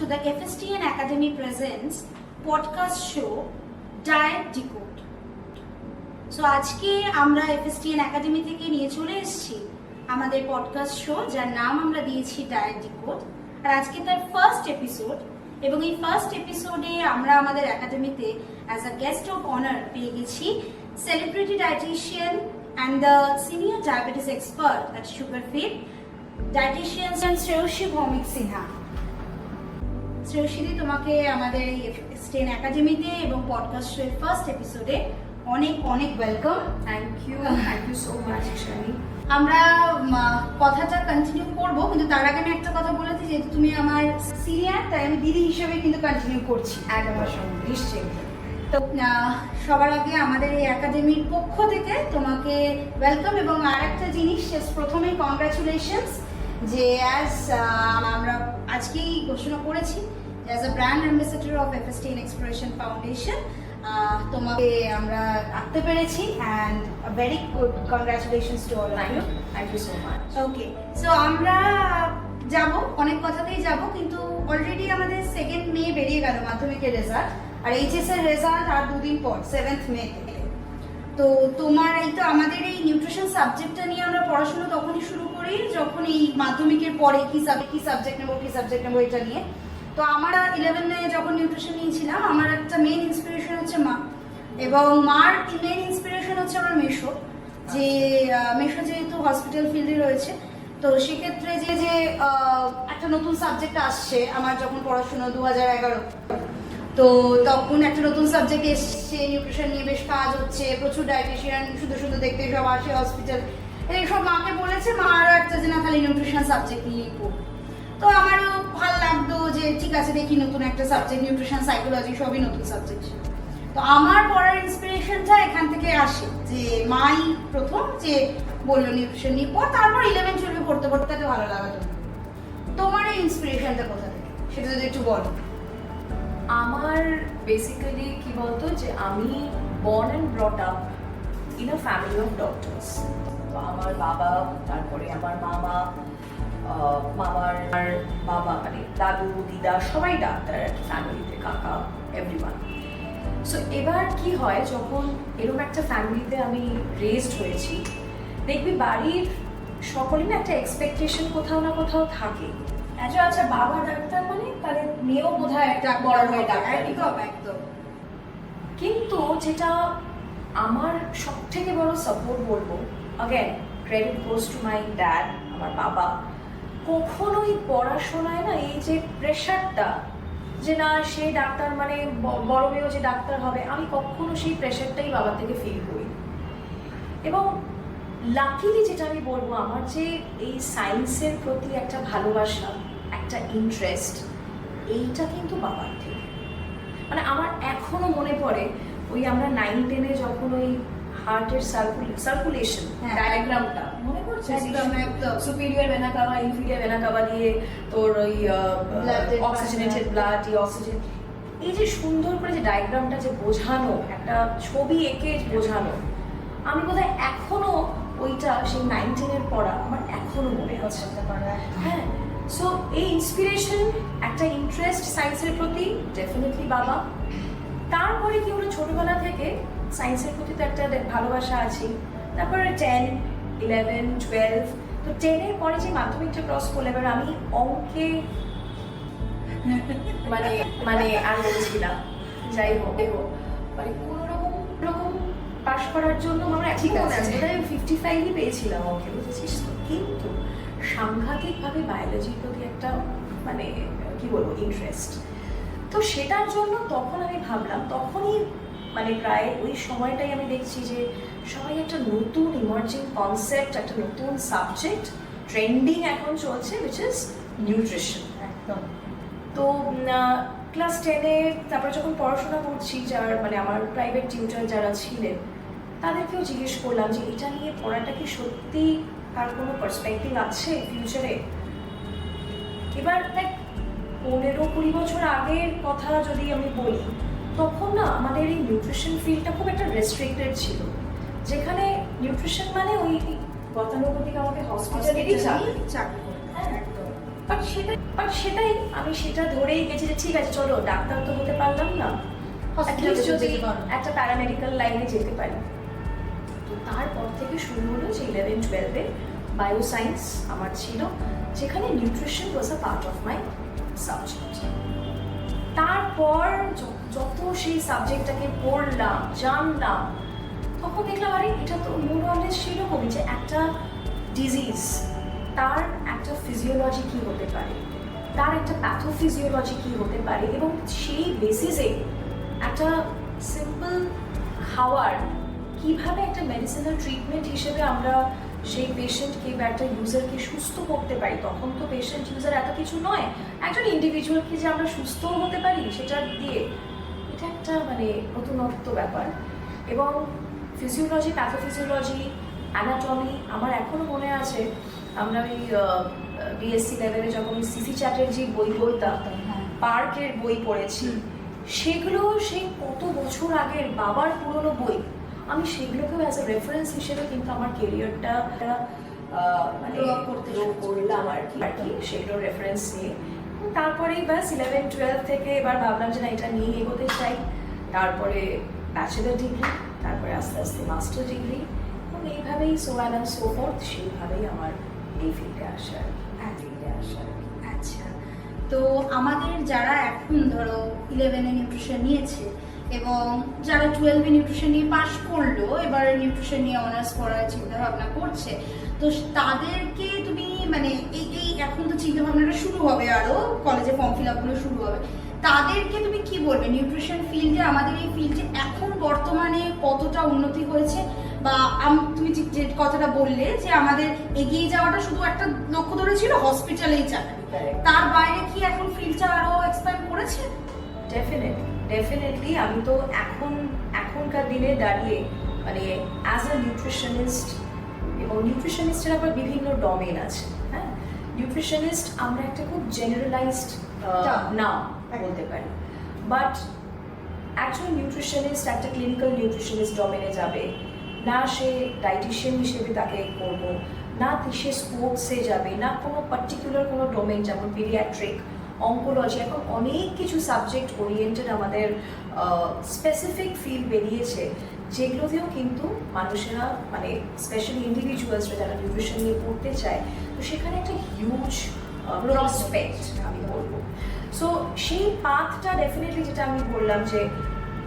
the FSTN Academy presents podcast show Diet Decode. So আজকে আমরা FSTN Academy থেকে নিয়ে চলে এসেছি আমাদের পডকাস্ট শো যার নাম আমরা দিয়েছি Diet Decode। আর আজকে তার ফার্স্ট এপিসোড এবং এই ফার্স্ট এপিসোডে আমরা আমাদের একাডেমিতে as a guest of honour পেয়ে গেছি celebrity dietitian and the senior diabetes expert at SugarFit, dietitian Shreyasi Bhowmick Sinha. Shreyasi দি, তোমাকে আমাদের এই FSTN একাডেমিতে এবং পডকাস্ট শোয়ের ফার্স্ট এপিসোডে অনেক অনেক welcome. Thank you so much Shani. আমরা কথাটা কন্টিনিউ করব, কিন্তু তার আগে আমি একটা কথা বলেছি, যেহেতু তুমি আমার সিনিয়র তাই আমি দিদি হিসেবে কিন্তু কন্টিনিউ করছি একদম সঙ্গে নিশ্চয়ই। তো সবার আগে আমাদের এই একাডেমির পক্ষ থেকে তোমাকে ওয়েলকাম, এবং আর একটা জিনিস প্রথমেই কংগ্রাচুলেশনস যে অ্যাজ আমরা আজকেই ঘোষণা করেছি যে as a brand ambassador of FSTN exploration foundation তোমাকে আমরা রাখতে পেরেছি, and very good congratulations to all of you. Thank you so much. Okay, so আমরা যাব, অনেক কথাতেই যাব, কিন্তু অলরেডি আমাদের 2 মে বেরিয়ে গেল মাধ্যমিকের রেজাল্ট, আর এইচএস এর রেজাল্ট আর 2 দিন পর 7 মে থেকে। তো তোমার এই তো আমাদের এই নিউট্রিশন সাবজেক্টটা নিয়ে আমরা পড়াশোনা তখনই শুরু করি যখন এই মাধ্যমিকের পরে কি সাবজেক্ট নেবো এটা নিয়ে। তো আমরা 11 যখন নিউট্রিশন নিয়েছিলাম, আমার একটা মেইন ইন্সপিরেশন হচ্ছে মা, এবং মার মেইন ইন্সপিরেশন হচ্ছে আমার মেশো, যে মেশো যেহেতু হসপিটাল ফিল্ডে রয়েছে, তো সেক্ষেত্রে যে একটা নতুন সাবজেক্ট আসছে আমার যখন পড়াশোনা 2011, তো তখন একটা নতুন সাবজেক্ট এসছে, নিউট্রিশন নিয়ে বেশ কাজ হচ্ছে, প্রচুর ডায়েটিশিয়ান সুন্দর দেখতে সব আসে হসপিটাল, এইসব মাকে বলেছে মা আরও একটা যে না খালি নিউট্রিশন সাবজেক্ট নিয়েই পড়ো। তো আমারও ভালো লাগতো যে ঠিক আছে দেখি নতুন একটা সাবজেক্ট, নিউট্রিশন সাইকোলজি সবই নতুন সাবজেক্ট। তো আমার পড়ার ইন্সপিরেশনটা এখান থেকে আসে, যে মাই প্রথম যে বললো নিউট্রিশন নিয়ে পড়, তারপর 11-12 পড়তে তাকে ভালো লাগাতো। তোমার এই ইন্সপিরেশনটা কোথা থেকে সেটা যদি একটু বলো। আমার বেসিক্যালি কি বলতো, যে আমি born and brought up in a family of doctors. তো আমার বাবা, তারপরে আমার মামার বাবা, মানে দাদু দিদা সবাই ডাক্তার ফ্যামিলিতে, কাকা এভরিওয়ান। সো এবার কি হয়, যখন এরকম একটা ফ্যামিলিতে আমি রেজড হয়েছি, দেখবি বাড়ির সকলে না একটা এক্সপেকটেশন কোথাও না কোথাও থাকে। আচ্ছা বাবা ডাক্তার মানে তাহলে মেয়েও বোধহয় একটা বড় হয়ে ডাক্তার। একদম। কিন্তু যেটা আমার সব থেকে বড় সাপোর্ট বলবো, again credit goes to my dad, আমার বাবা, কখনোই পড়াশোনায় না এই যে প্রেশারটা, যে না সে ডাক্তার মানে বড় মেয়েও যে ডাক্তার হবে, আমি কখনো সেই প্রেশারটাই বাবা থেকে ফিল করি। এবং লাকিলি যেটা আমি বলবো, আমার যে এই সায়েন্সের প্রতি একটা ভালোবাসা, একটা ইন্টারেস্ট, এইটা কিন্তু বাবার থেকে। মানে আমার এখনো মনে পড়ে, ওই আমরা 9-10 যখন ওই হার্টের সার্কুলেশন ডায়াগ্রামটা মনে পড়ছে, superior vena CAVA, inferior vena CAVA দিয়ে তোর ওই অক্সিজেনেটেড ব্লাড, অক্সিজেন, এই যে সুন্দর করে যে ডায়াগ্রামটা যে বোঝানো, একটা ছবি এঁকে বোঝানো, আমি বোধহয় এখনো ওইটা সেই 9-10 পড়া আমার এখনো মনে আছে। হ্যাঁ, সো এই ইন্সপিরেশন, একটা ইন্টারেস্ট সায়েন্সের প্রতি ডেফিনেটলি বাবা। তারপরে কি হলো, ছোটবেলা থেকে সায়েন্সের প্রতি তো একটা ভালোবাসা আছে। তারপরে 10, 11, 12, তো 10-এর পরে যে মাধ্যমিকটা ক্রস করলে, এবার আমি অঙ্কে মানে আর বলছিলাম, যাই হোক মানে কোনো রকম পাশ করার জন্য আমরা ঠিক আছে 55 পেয়েছিলাম অঙ্কে, বুঝেছিস তো। কিন্তু সাংঘাতিকভাবে বায়োলজির প্রতি একটা মানে কি বলবো ইন্টারেস্ট, তো সেটার জন্য তখন আমি ভাবলাম, তখনই মানে প্রায় ওই সময়টাই আমি দেখছি যে সবাই একটা নতুন ইমার্জিং কনসেপ্ট, একটা নতুন সাবজেক্ট ট্রেন্ডিং এখন চলছে, উইচ ইজ নিউট্রিশন। একদম। তো ক্লাস 10-এ তারপরে যখন পড়াশোনা করছি, যার মানে আমার প্রাইভেট টিউটার যারা ছিলেন, তাদেরকেও জিজ্ঞেস করলাম যে এটা নিয়ে পড়াটা কি সত্যি তার কোনো পার্সপেক্টিভ আছে ফিউচারে। এবার দেখ, 15-20 বছর আগের কথা যদি আমি বলি, তখন না আমাদের এই নিউট্রিশন ফিল্ডটা খুব একটা রেস্ট্রিক্টেড ছিল, যেখানে নিউট্রিশন মানে ওই গতানুগতিক আমাকে হসপিটালেরই চাকরি। হ্যাঁ, একদম। সেটাই আমি সেটা ধরেই গেছি যে ঠিক আছে চলো ডাক্তার তো হতে পারলাম না, Hospital At least এ যদি যেতে পারো। একটা প্যারামেডিক্যাল লাইনে যেতে পারি। তো তারপর থেকে শুরু হলো যে 11-12-এ বায়োসায়েন্স আমার ছিল, যেখানে nutrition was a part of my subject. তারপর যত সেই সাবজেক্টটাকে পড়লাম জানলাম, তখন দেখলাম আরে এটা তো মোর অলওয়েজ সেরকমই যে একটা ডিজিজ তার একটা ফিজিওলজি কি হতে পারে, তার একটা প্যাথোফিজিওলজি কি হতে পারে, এবং সেই বেসিসে একটা সিম্পল খাওয়ার কিভাবে একটা মেডিসিনাল ট্রিটমেন্ট হিসেবে আমরা সেই পেশেন্টকে বা একটা ইউজারকে সুস্থ করতে পারি। তখন তো পেশেন্ট ইউজার এত কিছু নয়, একজন ইন্ডিভিজুয়ালকে যে আমরা সুস্থও হতে পারি সেটা দিয়ে, এটা একটা মানে নতুনত্ব ব্যাপার। এবং ফিজিওলজি, প্যাথোফিজিওলজি, অ্যানাটমি আমার এখনো মনে আছে আমরা ওই বিএসসি লেভেলে যখন ওই সিসি চ্যাটার্জির বই বলতাম, পার্কের বই পড়েছি, সেগুলো সেই কত বছর আগের বাবার পুরনো বই, আমি সেগুলোকেও অ্যাজ এ রেফারেন্স হিসেবে কিন্তু আমার কেরিয়ারটা মানে করলাম আর কি সেগুলো রেফারেন্স নিয়ে। তারপরেই ব্যাস 11-12 থেকে এবার ভাবলাম যে না এটা নিয়ে এগোতে চাই। তারপরে ব্যাচেলার ডিগ্রি, তারপরে আস্তে আস্তে মাস্টার ডিগ্রি, এবং এইভাবেই so and and so forth, সেইভাবেই আমার এই ফিল্ডে আসা আর কি। আচ্ছা, তো আমাদের যারা এখন ধরো 11-এ নিউট্রিশন নিয়েছে এবং যারা 12-এ নিউট্রিশন নিয়ে পাশ করলো, এবার নিউট্রিশন নিয়ে অনার্স করার চিন্তা ভাবনা করছে, তো তাদেরকে তুমি মানে এই এখন তো চিন্তা ভাবনাটা শুরু হবে, আরো কলেজে ফর্ম ফিল আপগুলো শুরু হবে, তাদেরকে তুমি কি বলবে নিউট্রিশন ফিল্ডে, আমাদের এই ফিল্ডে এখন বর্তমানে কতটা উন্নতি হয়েছে? বা তুমি যে কথাটা বললে যে আমাদের এগিয়ে যাওয়াটা শুধু একটা লক্ষ্য ধরে ছিল হসপিটালেই চাকরি, তার বাইরে কি এখন ফিল্ডটা আরো এক্সপ্যান্ড করেছে? ডেফিনেটলি আমি তো এখনকার দিনে দাঁড়িয়ে মানে অ্যাজ আ নিউট্রিশনিস্ট, এবং নিউট্রিশনিস্টের আবার বিভিন্ন ডোমেন আছে, হ্যাঁ, নিউট্রিশনিস্ট আমরা একটা খুব জেনারেলাইজড নাম বলতে পারি, বাট একজন নিউট্রিশনিস্ট একটা ক্লিনিক্যাল নিউট্রিশনিস্ট ডোমেনে যাবে না, সে ডায়েটিশিয়ান হিসেবে তাকে করব না, সে স্পোর্টসে যাবে না, কোনো পার্টিকুলার কোনো ডোমেন যেমন পিডিয়াট্রিক, অঙ্কোলজি, এখন অনেক কিছু সাবজেক্ট ওরিয়েন্টেড আমাদের স্পেসিফিক ফিল্ড বেরিয়েছে, যেগুলোতেও কিন্তু মানুষেরা মানে স্পেশালি ইন্ডিভিজুয়ালসরা যারা নিউট্রিশন নিয়ে পড়তে চায়, তো সেখানে একটা হিউজ প্রসপেক্ট আমি বলবো। সো সেই পাথটা ডেফিনেটলি যেটা আমি বললাম যে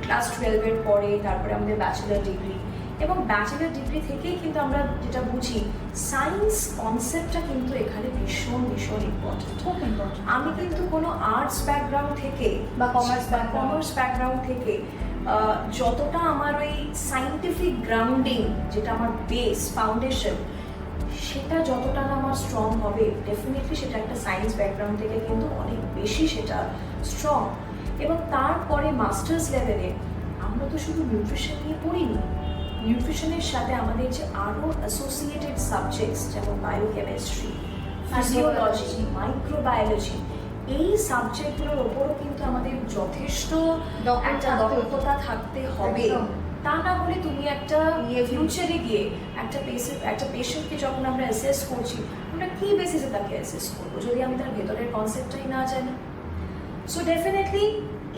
ক্লাস 12-এর পরে তারপরে আমাদের ব্যাচেলার ডিগ্রি, এবং ব্যাচেলার ডিগ্রি থেকেই কিন্তু আমরা যেটা বুঝি সায়েন্স কনসেপ্টটা কিন্তু এখানে ভীষণ ভীষণ ইম্পর্টেন্ট। আমি কিন্তু কোনো আর্টস ব্যাকগ্রাউন্ড থেকে বা কমার্স ব্যাকগ্রাউন্ড থেকে যতটা আমার ওই সায়েন্টিফিক গ্রাউন্ডিং, যেটা আমার বেস ফাউন্ডেশন, সেটা যতটা না আমার স্ট্রং হবে, ডেফিনেটলি সেটা একটা সায়েন্স ব্যাকগ্রাউন্ড থেকে কিন্তু অনেক বেশি সেটা স্ট্রং। এবং তারপরে মাস্টার্স লেভেলে আমরা তো শুধু নিউট্রিশন নিয়ে পড়িনি, নিউট্রিশনের সাথে আমাদের যে আরও অ্যাসোসিয়েটেড সাবজেক্টস যেমন বায়োকেমিস্ট্রি, ফিজিওলজি, মাইক্রোবায়োলজি, এই সাবজেক্টগুলোর ওপরও কিন্তু আমাদের যথেষ্ট একটা দক্ষতা থাকতে হবে। তা না হলে তুমি একটা ফিউচারে গিয়ে একটা পেশেন্টকে যখন আমরা অ্যাসেস করছি, আমরা কী বেসিসে তাকে অ্যাসেস করবো যদি আমি তার ভেতরের কনসেপ্টটাই না জানি? সো ডেফিনেটলি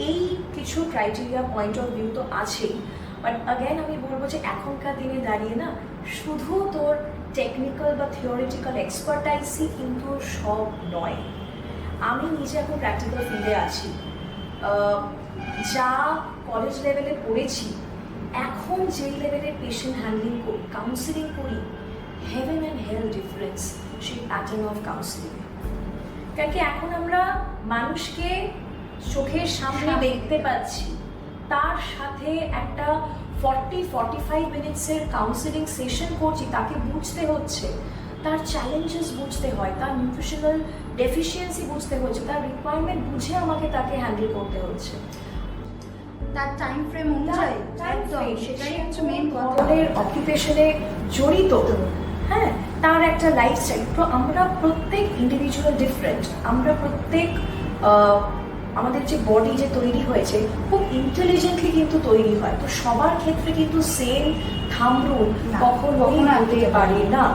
এই কিছু ক্রাইটেরিয়া পয়েন্ট অফ ভিউ তো আছেই, বাট অ্যাগেন আমি বলবো যে এখনকার দিনে দাঁড়িয়ে না শুধু তোর টেকনিক্যাল বা থিওরিটিক্যাল এক্সপার্টাইজই কিন্তু সব নয়। আমি নিজে এখন প্র্যাকটিক্যাল ফিল্ডে আছি, যা কলেজ লেভেলে পড়েছি, এখন যেই লেভেলের পেশেন্ট হ্যান্ডলিং করি, কাউন্সিলিং করি, হেভেন অ্যান্ড হেল ডিফারেন্স সেই প্যাটার্ন অফ কাউন্সিলিং। কারণ কি এখন আমরা মানুষকে চোখের সামনে দেখতে পাচ্ছি, তার সাথে একটা 40-45 মিনিটসের কাউন্সিলিং সেশন করছি, তাকে বুঝতে হচ্ছে, তার চ্যালেঞ্জেস বুঝতে হয়, তার নিউট্রিশনাল ডেফিসিয়েন্সি বুঝতে হচ্ছে, তার রিকোয়ারমেন্ট বুঝে আমাকে তাকে হ্যান্ডেল করতে হচ্ছে। তার টাইম ফ্রেম অনুযায়ী একদম সেটাই হচ্ছে মেইন কথা। অকুপেশনে জড়িত, হ্যাঁ, তার একটা লাইফস্টাইল। তো আমরা প্রত্যেক ইন্ডিভিজুয়াল ডিফারেন্ট, আমরা প্রত্যেক আমাদের যে বডি যে তৈরি হয়েছে খুব ইন্টেলিজেন্টলি কিন্তু তৈরি হয়, তো সবার ক্ষেত্রে কিন্তু সেম থাম্ব রুল কখনোই হতে পারে না।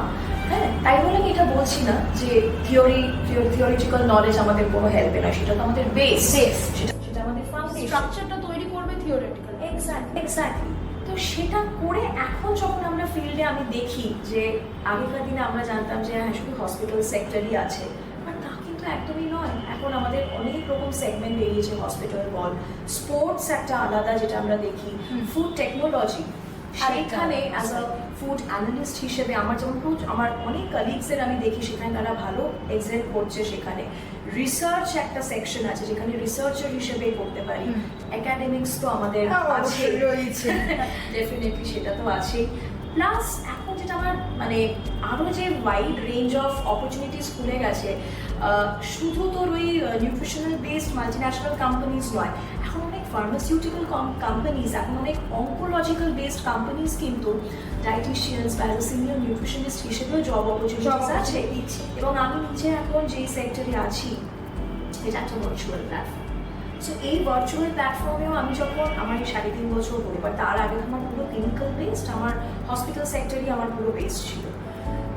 হ্যাঁ, তাই বলে আমি এটা বলছি না যে থিওরিটিক্যাল নলেজ আমাদের কোনো হেল্পে না, সেটা তো আমাদের বেস, সেটা আমাদের ফাউন্ডেশন, স্ট্রাকচারটা তৈরি করবে থিওরিটিক্যাল। এক্স্যাক্টলি। তো সেটা করে এখন যখন আমরা ফিল্ডে আমি দেখি যে আগেকার দিনে আমরা জানতাম যে হ্যাঁ শুধু হসপিটাল সেক্টরই আছে, বাট তা কিন্তু একদমই নয়। এখন আমাদের অনেক রকম সেগমেন্ট বেরিয়েছে, হসপিটাল বল, স্পোর্টস একটা আলাদা যেটা আমরা দেখি, ফুড টেকনোলজি, সেইখানে অ্যাজ আ ফুড অ্যানালিস্ট হিসেবে আমার যেমন আমার অনেক কালিগসের আমি দেখি সেখানে তারা ভালো এক্সেল করছে। সেখানে রিসার্চ একটা সেকশন আছে যেখানে রিসার্চার হিসেবে করতে পারি। একাডেমিক্স তো আমাদের আছে রয়েছে, ডেফিনেটলি সেটা তো আছেই। প্লাস এখন যেটা আমার মানে আরও যে ওয়াইড রেঞ্জ অফ অপরচুনিটিস খুলে গেছে, শুধু তোর ওই নিউট্রিশনাল বেসড মাল্টিন্যাশনাল কোম্পানিজ নয়, এখন অনেক ফার্মাসিউটিক্যাল কোম্পানিজ, এখন অনেক অঙ্কোলজিক্যাল বেসড কোম্পানিজ কিন্তু ডায়েটিশিয়ানস বা সিনিয়র নিউট্রিশনিস্ট হিসেবেও জব অপরচুনিটিস আছে। এবং আমি নিজে এখন যেই সেক্টরে আছি এটা একটা ভার্চুয়াল প্ল্যাটফর্ম। সো এই ভার্চুয়াল প্ল্যাটফর্মেও আমি যখন আমার এই 3.5 বছর হলো, বা তার আগে আমার পুরো ক্লিনিক্যাল বেসড, আমার হসপিটাল সেক্টরই আমার পুরো বেস ছিল।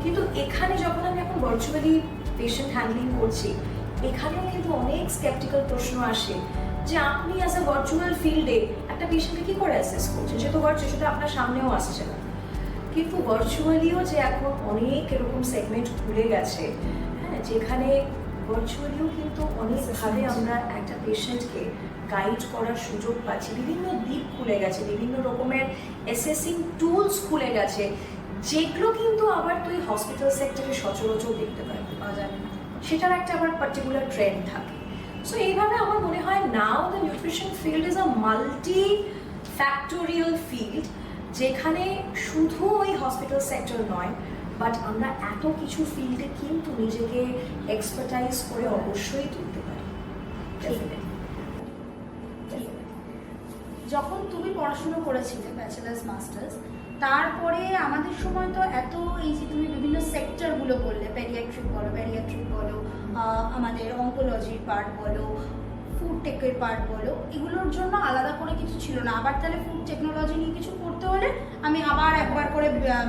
কিন্তু এখানে যখন আমি এখন ভার্চুয়ালি পেশেন্ট হ্যান্ডলিং করছি, এখানেও কিন্তু অনেক স্কেপটিক্যাল প্রশ্ন আসে যে আপনি অ্যাজ এ ভার্চুয়াল ফিল্ডে একটা পেশেন্টকে কী করে অ্যাসেস করছেন, সে তো ভার্চুয়াল, সেটা আপনার সামনেও আসছে না। কিন্তু ভার্চুয়ালিও যে এখন অনেক এরকম সেগমেন্ট খুলে গেছে, হ্যাঁ, যেখানে ভার্চুয়ালিও কিন্তু অনেকভাবে আমরা একটা পেশেন্টকে গাইড করার সুযোগ পাচ্ছি। বিভিন্ন দিক খুলে গেছে, বিভিন্ন রকমের অ্যাসেসিং টুলস খুলে গেছে, যেগুলো কিন্তু আবার তুই হসপিটাল সেক্টরে সচরাচর দেখতে পাওয়া যাবে না, সেটার একটা আবার পার্টিকুলার ট্রেন্ড থাকে। সো এইভাবে আমার মনে হয় now the nutrition field is a multifactorial field, যেখানে শুধু ওই হসপিটাল সেক্টর নয়, বাট আমরা এত কিছু ফিল্ডে কিন্তু নিজেকে এক্সপার্টাইজ করে অবশ্যই তুলতে পারি। যখন তুমি পড়াশুনো করেছিলে ব্যাচেলার্স মাস্টার্স, তারপরে আমাদের সময় তো এত এই যে তুমি বিভিন্ন সেক্টরগুলো বললে, ব্যারিয়াট্রিক বলো, আমাদের অঙ্কোলজির পার্ট বলো, ফুড টেকের পার্ট বলো, এগুলোর জন্য আলাদা করে কিছু ছিল না। আবার তাহলে ফুড টেকনোলজি নিয়ে কিছু করতে হলে আমি আবার একবার করে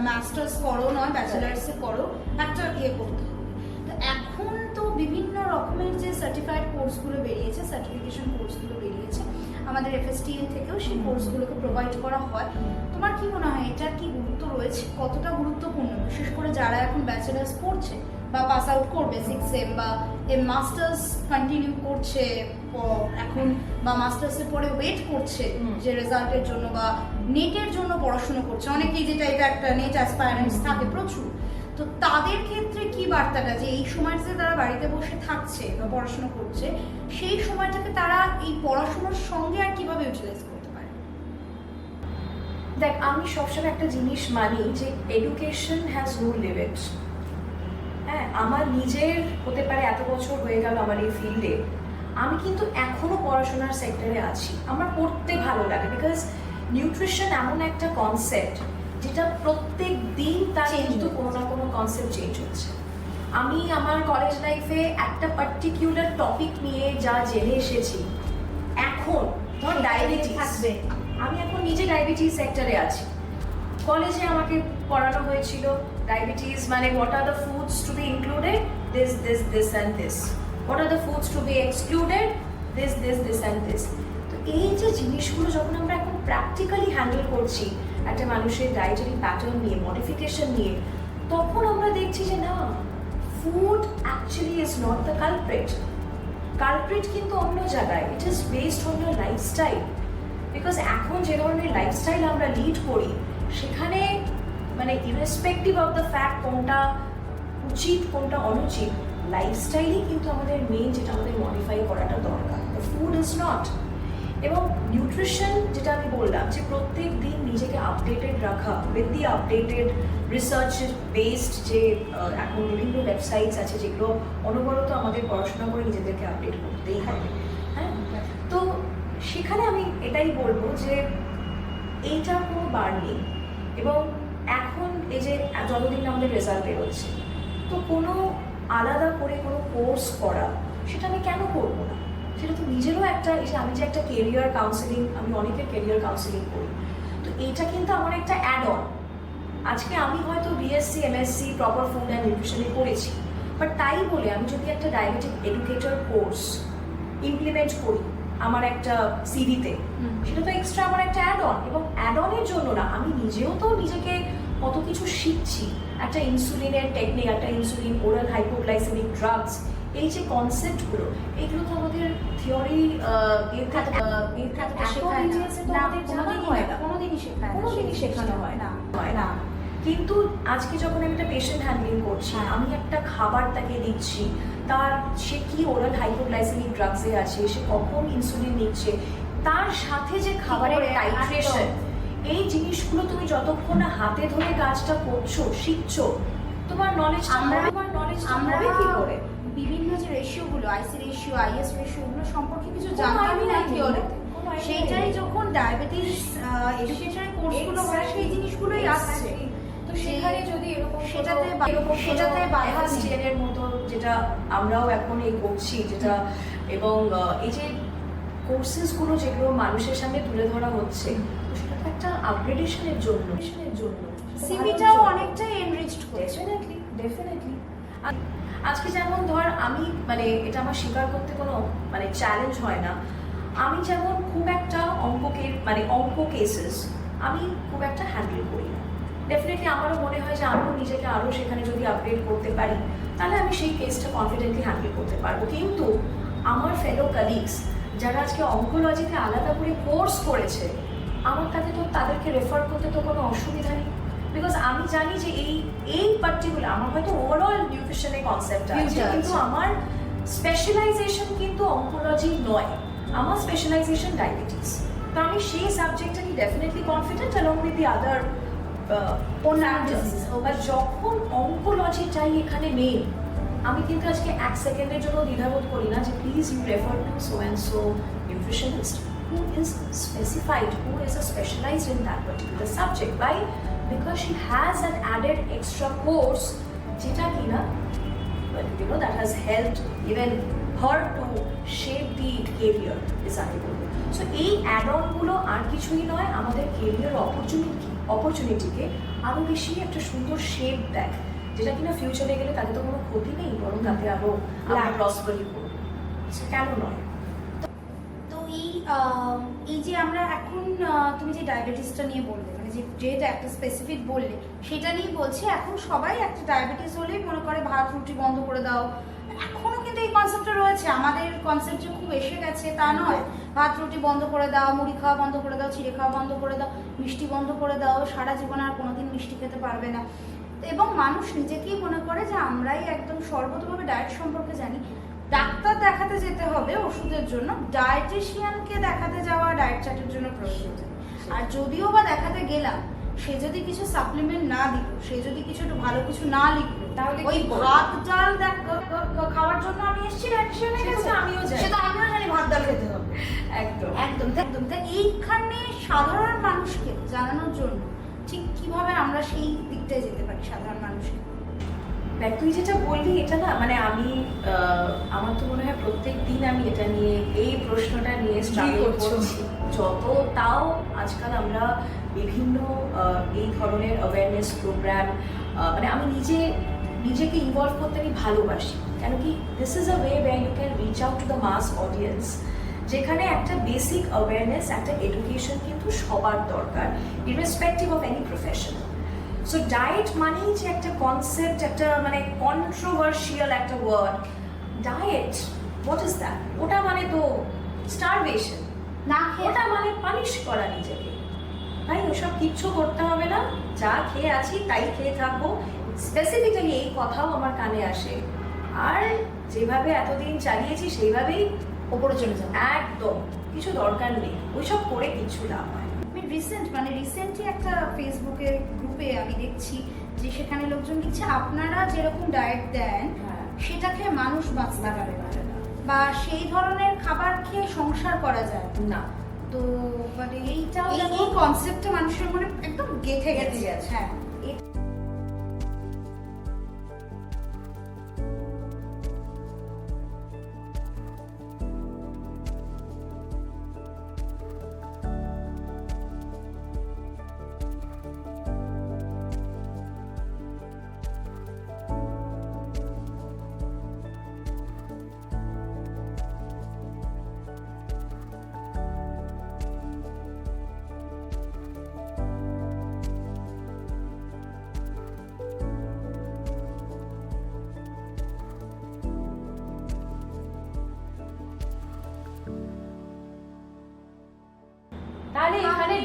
মাস্টার্স করো নয় ব্যাচেলার্সে করো, একটা করতে হবে। তো এখন তো বিভিন্ন রকমের যে সার্টিফাইড কোর্সগুলো বেরিয়েছে, সার্টিফিকেশন কোর্সগুলো বেরিয়েছে, আমাদের এফএসটিএন থেকেও সেই কোর্সগুলোকে প্রোভাইড করা হয়। তোমার কি মনে হয় এটার কি গুরুত্ব রয়েছে, কতটা গুরুত্বপূর্ণ, বিশেষ করে যারা এখন ব্যাচেলার্স করছে বা পাস আউট করবে 6 সেম বা মাস্টার্স কন্টিনিউ করছে এখন, বা মাস্টার্সের পরে ওয়েট করছে যে রেজাল্টের জন্য, বা নেটের জন্য পড়াশুনো করছে অনেকেই, যেটা এটা একটা নেট অ্যাসপায়ারেন্টস থাকে প্রচুর। তো তাদের ক্ষেত্রে কি বার্তাটা, যে এই সময়টাতে তারা বাড়িতে বসে থাকছে বা পড়াশোনা করছে, সেই সময়টাকে তারা এই পড়াশোনার সঙ্গে আর কিভাবে ইউটিলাইজ করতে পারে? দেখ, আমি সবসময় একটা জিনিস মানি যে এডুকেশন হ্যাজ নো লিমিট। হ্যাঁ, আমার নিজের হতে পারে এত বছর হয়ে গেল আমার এই ফিল্ডে, আমি কিন্তু এখনো পড়াশোনার সেক্টরে আছি, আমার পড়তে ভালো লাগে। বিকজ নিউট্রিশন এমন একটা কনসেপ্ট যেটা প্রত্যেক দিন তার কিন্তু কোনো না কোনো কনসেপ্ট চেঞ্জ হচ্ছে। আমি আমার কলেজ লাইফে একটা পার্টিকুলার টপিক নিয়ে যা জেনে এসেছি, এখন ধর ডায়াবেটিস থাকবে, আমি এখন নিজে ডায়াবেটিস সেক্টরে আছি। কলেজে আমাকে পড়ানো হয়েছিল ডায়াবেটিস মানে what are the foods to be included, this and this, what are the foods to be excluded, this and this. তো এই যে জিনিসগুলো যখন আমরা এখন প্র্যাকটিক্যালি হ্যান্ডেল করছি একটা মানুষের ডায়েটারি প্যাটার্ন নিয়ে, মডিফিকেশন নিয়ে, তখন আমরা দেখছি যে না, food actually is not the culprit কিন্তু অন্য জায়গায়, it is based on your lifestyle. Because এখন যে ধরনের লাইফস্টাইল আমরা লিড করি, সেখানে মানে ইরেসপেক্টিভ অফ দ্য ফ্যাক্ট কোনটা উচিত কোনটা অনুচিত, লাইফস্টাইলই কিন্তু আমাদের মেইন, যেটা আমাদের মডিফাই করাটা দরকার, দ্য ফুড ইজ নট। এবং নিউট্রিশন যেটা আমি বললাম যে প্রত্যেক দিন নিজেকে আপডেটেড রাখা with the updated research based, যে এখন বিভিন্ন ওয়েবসাইটস আছে যেগুলো অনবরত আমাদের পড়াশোনা করে নিজেদেরকে আপডেট করতেই হবে। হ্যাঁ, তো সেখানে আমি এটাই বলবো যে এইটার কোনো বার নেই। এবং এখন এই যে যতদিন আমাদের রেজাল্ট বেরোচ্ছে, তো কোনো আলাদা করে কোনো কোর্স করা, সেটা আমি কেন করবো না? সেটা তো নিজেরও একটা, এই যে আমি যে একটা কেরিয়ার কাউন্সেলিং, আমি অনেকের কেরিয়ার কাউন্সেলিং করি, তো এইটা কিন্তু আমার একটা অ্যাড অন। আজকে আমি হয়তো BSc MSc proper food and নিউট্রিশনে করেছি, বাট তাই বলে আমি যদি একটা ডায়াবেটিক এডুকেটর কোর্স ইমপ্লিমেন্ট করি আমার একটা সিভিতে, সেটা তো এক্সট্রা আমার একটা অ্যাড অন, এবং অ্যাড অনের জন্য না, আমি নিজেও তো নিজেকে কত কিছু শিখছি। একটা ইনসুলিনের টেকনিক, একটা ইনসুলিন ওরাল হাইপোগ্লাইসেমিক ড্রাগস, এই যে কনসেপ্টগুলো, এগুলো তো আমাদের থিওরি কোনোদিনই শেখানো হয় না। না। কিন্তু আজকে যখন আমি একটা পেশেন্ট হ্যান্ডলিং করছি, আমি একটা খাবার তাকে দিচ্ছি, তার সে কি ওরাল হাইপোগ্লাইসেমিক ড্রাগসে আছে, সে কখন ইনসুলিন নিচ্ছে, তার সাথে যে খাবারের টাইট্রেশন, এই জিনিসগুলো তুমি যতক্ষণ না হাতে ধরে কাজটা করছো, শিখছো, তোমার নলেজ আমরা কি করে? বিভিন্ন যে রেশিওগুলো, আইসি রেশিও, আইএস রেশিওগুলো সম্পর্কে কিছু জানতামই না থিওরিতে। সেইটাই যখন ডায়াবেটিস এডুকেশনের কোর্সগুলো হয়, সেই জিনিসগুলোই আসছে। তো সেখানে যদি সেটাতে বাধা স্টেনের মতো, যেটা আমরাও এখন এই করছি, যেটা এবং এই যে কোর্সেসগুলো যেগুলো মানুষের সামনে তুলে ধরা হচ্ছে, তো সেটা তো একটা আপগ্রেডেশনের জন্য সিভিটাও অনেকটাই এনরিচড করেছে। ডেফিনেটলি। আজকে যেমন ধর আমি, মানে এটা আমার স্বীকার করতে কোনো মানে চ্যালেঞ্জ হয় না, আমি যেমন খুব একটা অঙ্ক কেসেস আমি খুব একটা হ্যান্ডেল করি না। ডেফিনেটলি আমারও মনে হয় যে আমিও নিজেকে আরও সেখানে যদি আপগ্রেড করতে পারি, তাহলে আমি সেই কেসটা কনফিডেন্টলি হ্যান্ডেল করতে পারবো। কিন্তু আমার ফেলো কালিগস যারা আজকে অঙ্কোলজিতে আলাদা করে কোর্স করেছে, আমার তাদেরকে রেফার করতে তো কোনো অসুবিধা নেই, বিকজ আমি জানি যে এই পার্টিকুলার আমার হয়তো ওভারঅল নিউট্রিশনের কনসেপ্ট আছে, কিন্তু আমার স্পেশালাইজেশন কিন্তু অঙ্কোলজি নয়, আমার স্পেশালাইজেশন ডায়াবেটিস। তো আমি সেই সাবজেক্টটা কি definitely confident along with the other যখন অঙ্কোলজিটাই এখানে নেই, আমি কিন্তু আজকে এক সেকেন্ডের জন্য দ্বিধাবোধ করি না যে please you refer to so and so nutritionist who is specified, who is specialized in that particular subject. Why? Because she has an added extra course, যেটা কিনা that has helped even her to shape the career desirable. So এই add-on গুলো আর কিছুই নয়, আমাদের career opportunity-কে আরো বেশি একটা সুন্দর শেপ দেয়, যেটা কিনা ফিউচারে গেলে তাদের তো কোনো ক্ষতি নেই, বরং তাতে আরো আমরা প্রসপারি করব। কেন নয়? এই যে আমরা এখন তুমি যে ডায়াবেটিসটা নিয়ে বললে, মানে যেটা একটা স্পেসিফিক বললে, সেটা নিয়ে বলছি। এখন সবাই একটা ডায়াবেটিস হলেই মনে করে ভাত রুটি বন্ধ করে দাও। এখনো কিন্তু এই কনসেপ্টটা রয়েছে, আমাদের কনসেপ্ট যে খুব এসে গেছে তা নয়। ভাত রুটি বন্ধ করে দাও, মুড়ি খাওয়া বন্ধ করে দাও, চিড়ে খাওয়া বন্ধ করে দাও, মিষ্টি বন্ধ করে দাও, সারা জীবন আর কোনোদিন মিষ্টি খেতে পারবে না। এবং মানুষ নিজেকেই মনে করে যে আমরাই একদম সর্বতভাবে ডায়েট সম্পর্কে জানি। ডাক্তার দেখাতে যেতে হবে ওষুধের জন্য, ডায়েটিশিয়ানকে দেখাতে যাওয়া ডায়েট চার্টের জন্য প্রয়োজন। আর যদিও বা দেখাতে গেলাম, সে যদি কিছু সাপ্লিমেন্ট না দিল, সে যদি কিছু একটু ভালো কিছু না লিখলো, তাহলে ওই ভাত ডাল খাওয়ার জন্য আমি এসেছি ডায়েটিশিয়ানের কাছে, আমিও জানি ভাত ডাল খেতে হবে। একদম একদম একদম। তাই এইখানে সাধারণ মানুষকে জানানোর জন্য ঠিক কিভাবে আমরা সেই দিকটায় যেতে পারি সাধারণ মানুষকে? দেখ, তুই যেটা বললি এটা না, মানে আমি আমার তো মনে হয় প্রত্যেক দিন আমি এটা নিয়ে, এই প্রশ্নটা নিয়ে স্ট্রাগল করছি। তাও আজকাল আমরা বিভিন্ন এই ধরনের অ্যাওয়ারনেস প্রোগ্রাম, মানে আমি নিজেকে ইনভলভ করতে আমি ভালোবাসি। কেন কি this is a way where you can reach out to the mass audience, যেখানে একটা বেসিক অ্যাওয়ারনেস, একটা এডুকেশন কিন্তু সবার দরকার, irrespective of any profession. So diet মানেই যে একটা কনসেপ্ট, একটা মানে কন্ট্রোভার্সিয়াল একটা word. Diet, what is that? ওটা মানে তো স্টারভেশন না, ওটা মানে পানিশ করা নিজেকে। তাই ওসব কিচ্ছু করতে হবে না, যা খেয়ে আছি তাই খেয়ে থাকবো। স্পেসিফিক্যালি এই কথাও আমার কানে আসে, আর যেভাবে এতদিন চালিয়েছি সেইভাবেই ওপরে চলে যাবো। একদম কিছু দরকার নেই, ওইসব করে কিছু লাভ হয়। রিসেন্টলি একটা ফেসবুকের গ্রুপে আমি দেখছি যে সেখানে লোকজন লিখছে আপনারা যেরকম ডায়েট দেন সেটাকে মানুষ বাঁচতে পারে না, বা সেই ধরনের খাবার খেয়ে সংসার করা যায় না। তো মানে এইটাও এই কনসেপ্টটা মানুষের মনে একদম গেঁথে গেছে। হ্যাঁ।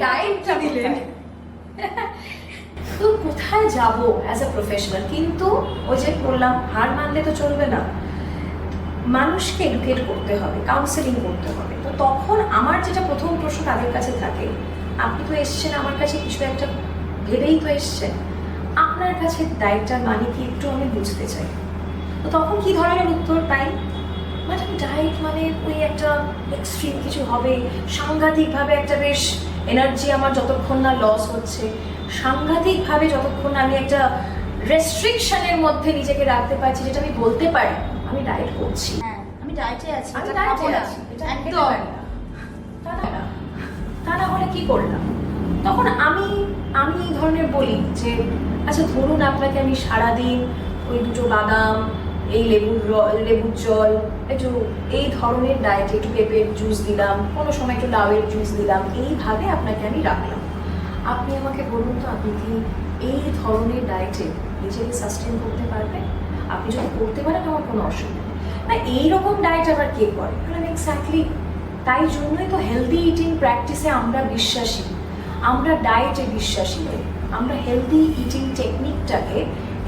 ডায়েটটা দিলেন। তো কোথায় যাব অ্যাজ আ প্রফেশনাল? কিন্তু ওই যে বললাম, হার মানলে তো চলবে না, মানুষকে এডুকেট করতে হবে, কাউন্সেলিং করতে হবে। তো তখন আমার যেটা প্রথম প্রশ্ন তাদের কাছে থাকে, আপনি তো এসছেন আমার কাছে কিছু একটা ভেবেই তো এসছেন, আপনার কাছে ডায়েটটার মানে কি একটু আমি বুঝতে চাই। তো তখন কি ধরনের উত্তর পাই? ম্যাডাম ডায়েট মানে ওই একটা এক্সট্রিম কিছু হবে, সাংঘাতিকভাবে একটা বেশ এনার্জি আমার যতক্ষণ না লস হচ্ছে, সাংঘাতিকভাবে যতক্ষণ না আমি একটা রেস্ট্রিকশনের মধ্যে নিজেকে রাখতে পারছি, যেটা আমি বলতে পারি আমি ডায়েট করছি, হ্যাঁ, আমি ডায়েটে আছি, আমি এটা ডায়েটে খাবো না। আছি, এটা খেতে একদম। পারি না। তা না হলে কি করলাম? তখন আমি এই ধরনের বলি যে আচ্ছা ধরুন আপনাকে আমি সারাদিন ওই 2টো বাদাম, এই লেবুর জল, একটু এই ধরনের ডায়েট, একটু পেঁপের জুস দিলাম, কোনো সময় একটু লাউয়ের জুস দিলাম, এইভাবে আপনাকে আমি রাখলাম। আপনি আমাকে বলুন তো, আপনি কি এই ধরনের ডায়েটে নিজেকে সাস্টেন করতে পারবেন? আপনি যদি করতে পারেন আমার কোনো অসুবিধা নেই। না এইরকম ডায়েট আবার কে করে? এক্স্যাক্টলি তাই জন্যই তো হেলদি ইটিং প্র্যাকটিসে আমরা বিশ্বাসী, আমরা ডায়েটে বিশ্বাসী নই, আমরা হেলদি ইটিং টেকনিকটাকে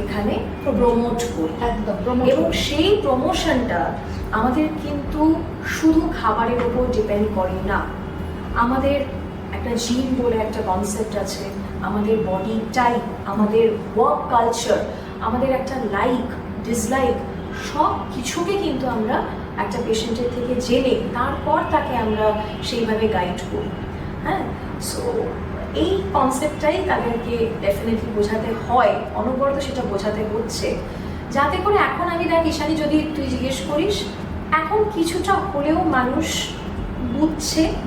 এখানে প্রমোট করি। একদম। এবং সেই প্রমোশনটা আমাদের কিন্তু শুধু খাবারের উপর ডিপেন্ড করে না। আমাদের একটা জিম বলে একটা কনসেপ্ট আছে, আমাদের বডি টাইপ, আমাদের ওয়ার্ক কালচার, আমাদের একটা লাইক ডিসলাইক, সব কিছুকে কিন্তু আমরা একটা পেশেন্টের থেকে জেনে তারপর তাকে আমরা সেইভাবে গাইড করি। হ্যাঁ, সো এই কনসেপ্টটাই তাদেরকে ডেফিনেটলি বোঝাতে হয়, অনবরত সেটা বোঝাতে হচ্ছে, যাতে করে এখন আমি দেখ ঈশানী, যদি তুই জিজ্ঞেস করিস, এখন কিছুটা হলেও মানুষ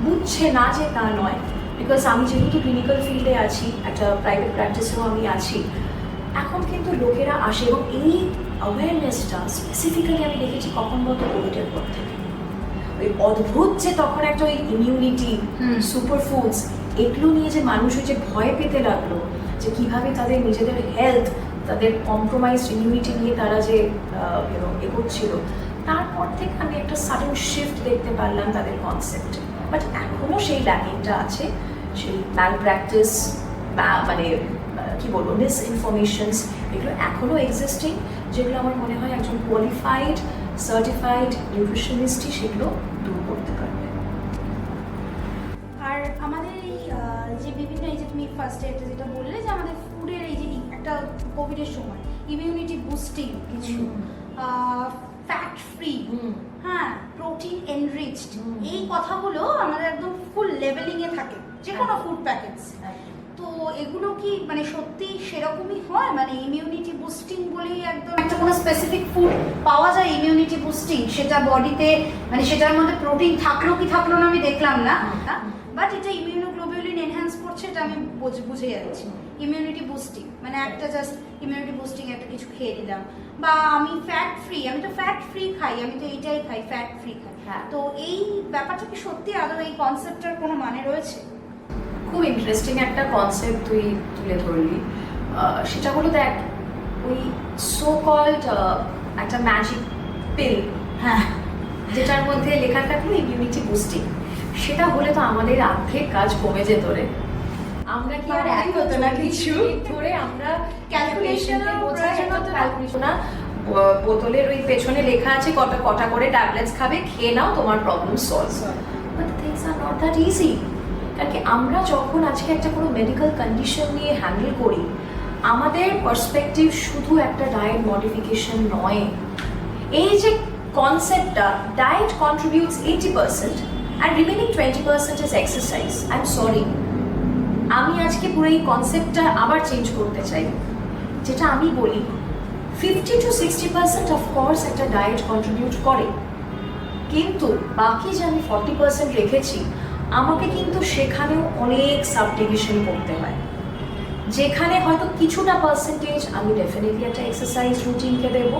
বুঝছে না যে তা নয়। বিকজ আমি যেহেতু ক্লিনিক্যাল ফিল্ডে আছি, একটা প্রাইভেট প্র্যাকটিসেও আমি আছি, এখন কিন্তু লোকেরা আসে, এবং এই অ্যাওয়ারনেসটা স্পেসিফিক্যালি আমি দেখেছি কখন বলতো কোভিডের পর থেকে। ওই অদ্ভুত যে তখন একটা ওই ইমিউনিটি, সুপারফুডস, এগুলো নিয়ে যে মানুষ যে ভয় পেতে লাগলো, যে কিভাবে তাদের নিজেদের হেলথ, তাদের কম্প্রোমাইজ ইমিউনিটি নিয়ে তারা যে এগোচ্ছিল, তারপর থেকে আমি একটা সাডেন শিফট দেখতে পারলাম তাদের কনসেপ্টে। বাট এখনও সেই ল্যাকিংটা আছে, সেই ম্যাল প্র্যাকটিস, মানে কি বলবো, মিস ইনফরমেশনস, এগুলো এখনও এক্সিস্টিং, যেগুলো আমার মনে হয় একজন কোয়ালিফাইড সার্টিফাইড নিউট্রিশনিস্টই সেগুলো দূর করতে পারবে। আর আমাদের এই যে বিভিন্ন, এই যে তুমি ফার্স্টে একটা যেটা বললে যে আমাদের ফুডের এই যে একটা কোভিডের সময় ইমিউনিটি বুস্টিং কিছু, ফ্যাট ফ্রি, হ্যাঁ, প্রোটিন এনরিচড, এই কথাগুলো আমাদের একদম ফুল লেভেলিংয়ে থাকে যে কোনো ফুড প্যাকেটস। তো এগুলো কি মানে সত্যি সেরকমই হয়? মানে ইমিউনিটি বুস্টিং বলেই একদম একটা কোনো স্পেসিফিক ফুড পাওয়া যায় ইমিউনিটি বুস্টিং, সেটা বডিতে মানে সেটার মধ্যে প্রোটিন থাকলো কি থাকলো না আমি দেখলাম না, বাট এটা ইমিউনোগ্লোবিউলিন এনহ্যান্স করছে, এটা আমি বুঝে যাচ্ছি। ইমিউনিটি বুস্টিং মানে একটা জাস্ট ইমিউনিটি বুস্টিং একটা কিছু খেয়ে দিলাম, বা আমি ফ্যাট ফ্রি, আমি তো ফ্যাট ফ্রি খাই, আমি তো এইটাই খাই, ফ্যাট ফ্রি খাই। তো এই ব্যাপারটা কি সত্যি আদৌ এই কনসেপ্টটার কোনো মানে রয়েছে? খুব ইন্টারেস্টিং একটা কনসেপ্ট তুই তুলে ধরলি। সেটা হলো দেখ, ওই সো কল্ড একটা ম্যাজিক পিল, হ্যাঁ, যেটার মধ্যে লেখা থাকলো ইমিউনিটি বুস্টিং, সেটা হলে তো আমাদের অর্ধেক কাজ কমে যেত রে। আমরা কি আর এত হতো না কিছু ধরে আমরা ক্যালকুলেশন বোতলের ওই পেছনে লেখা আছে কটা করে ট্যাবলেটস খাবে, খেয়ে নাও, তোমার problem solve. But things are not that easy. কারণ কি আমরা যখন আজকে একটা কোনো মেডিকেল কন্ডিশন নিয়ে হ্যান্ডেল করি, আমাদের পার্সপেক্টিভ শুধু একটা ডায়েট মডিফিকেশন নয়। এই যে কনসেপ্টটা, diet contributes 80% and remaining 20% is exercise. I'm sorry, আমি আজকে পুরো এই কনসেপ্টটা আবার চেঞ্জ করতে চাই। যেটা আমি বলি 50 to 60% অফকোর্স একটা ডায়েট কন্ট্রিবিউট করে, কিন্তু বাকি যে আমি 40% রেখেছি, আমাকে কিন্তু সেখানেও অনেক সাবডিভিশন করতে হয়, যেখানে হয়তো কিছুটা পার্সেন্টেজ আমি ডেফিনেটলি একটা এক্সারসাইজ রুটিনকে দেবো,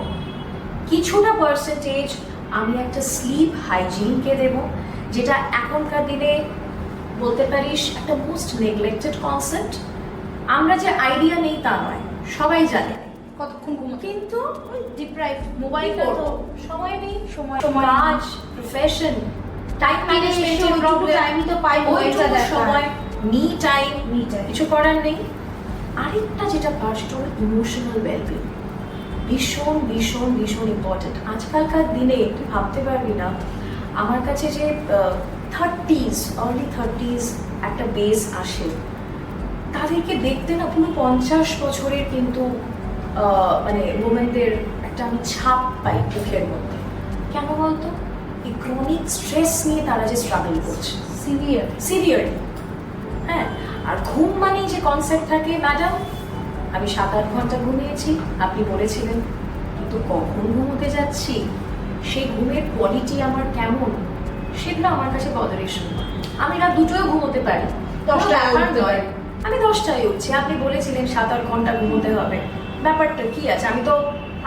কিছুটা পার্সেন্টেজ আমি একটা স্লিপ হাইজিনকে দেবো, যেটা এখনকার দিনে বলতে পারিস একটা মোস্ট নেগলেক্টেড কনসেপ্ট। আমরা যে আইডিয়া নেই তা নয়, সবাই জানে কতক্ষণ ঘুমো, কিন্তু ওই ডিপ্রাইভ মোবাইলটা তো সময় নেই, সময় কাজ, প্রফেশন, টাইম ম্যানেজমেন্টের প্রবলেম, আমি তো পাই ওইটুকু সময় মি টাইম Me time. কিছু করার নেই। আরেকটা যেটা পার্ট সেটা হলো ইমোশনাল ওয়েলবিং, ভীষণ ভীষণ ভীষণ ইম্পর্টেন্ট। আজকালকার দিনে তুই ভাবতে পারবি না, আমার কাছে যে 30s আর্লি 30s একটা বেস আসে, তাদেরকে দেখতে না পুরো 50 বছরের কিন্তু মানে ওমেনদের একটা আমি ছাপ পাই চোখের মধ্যে। কেন বলতো? এই ক্রনিক স্ট্রেস নিয়ে তারা যে স্ট্রাগল করছে সিভিয়ারলি। হ্যাঁ, আর ঘুম মানেই যে কনসেপ্ট থাকে, ম্যাডাম আমি 7-8 ঘন্টা ঘুমিয়েছি আপনি বলেছিলেন, কিন্তু কখন ঘুমোতে যাচ্ছি, সেই ঘুমের কোয়ালিটি আমার কেমন, সেগুলো আমার কাছে বদর ইস্যু। আমি রাত 2টোয় ঘুমোতে পারি, 10টায় উঠতে পারি। আমি 10টায় উঠছি, আপনি বলেছিলেন 7-8 ঘন্টা ঘুমোতে হবে, ব্যাপারটা কি আছে? আমি তো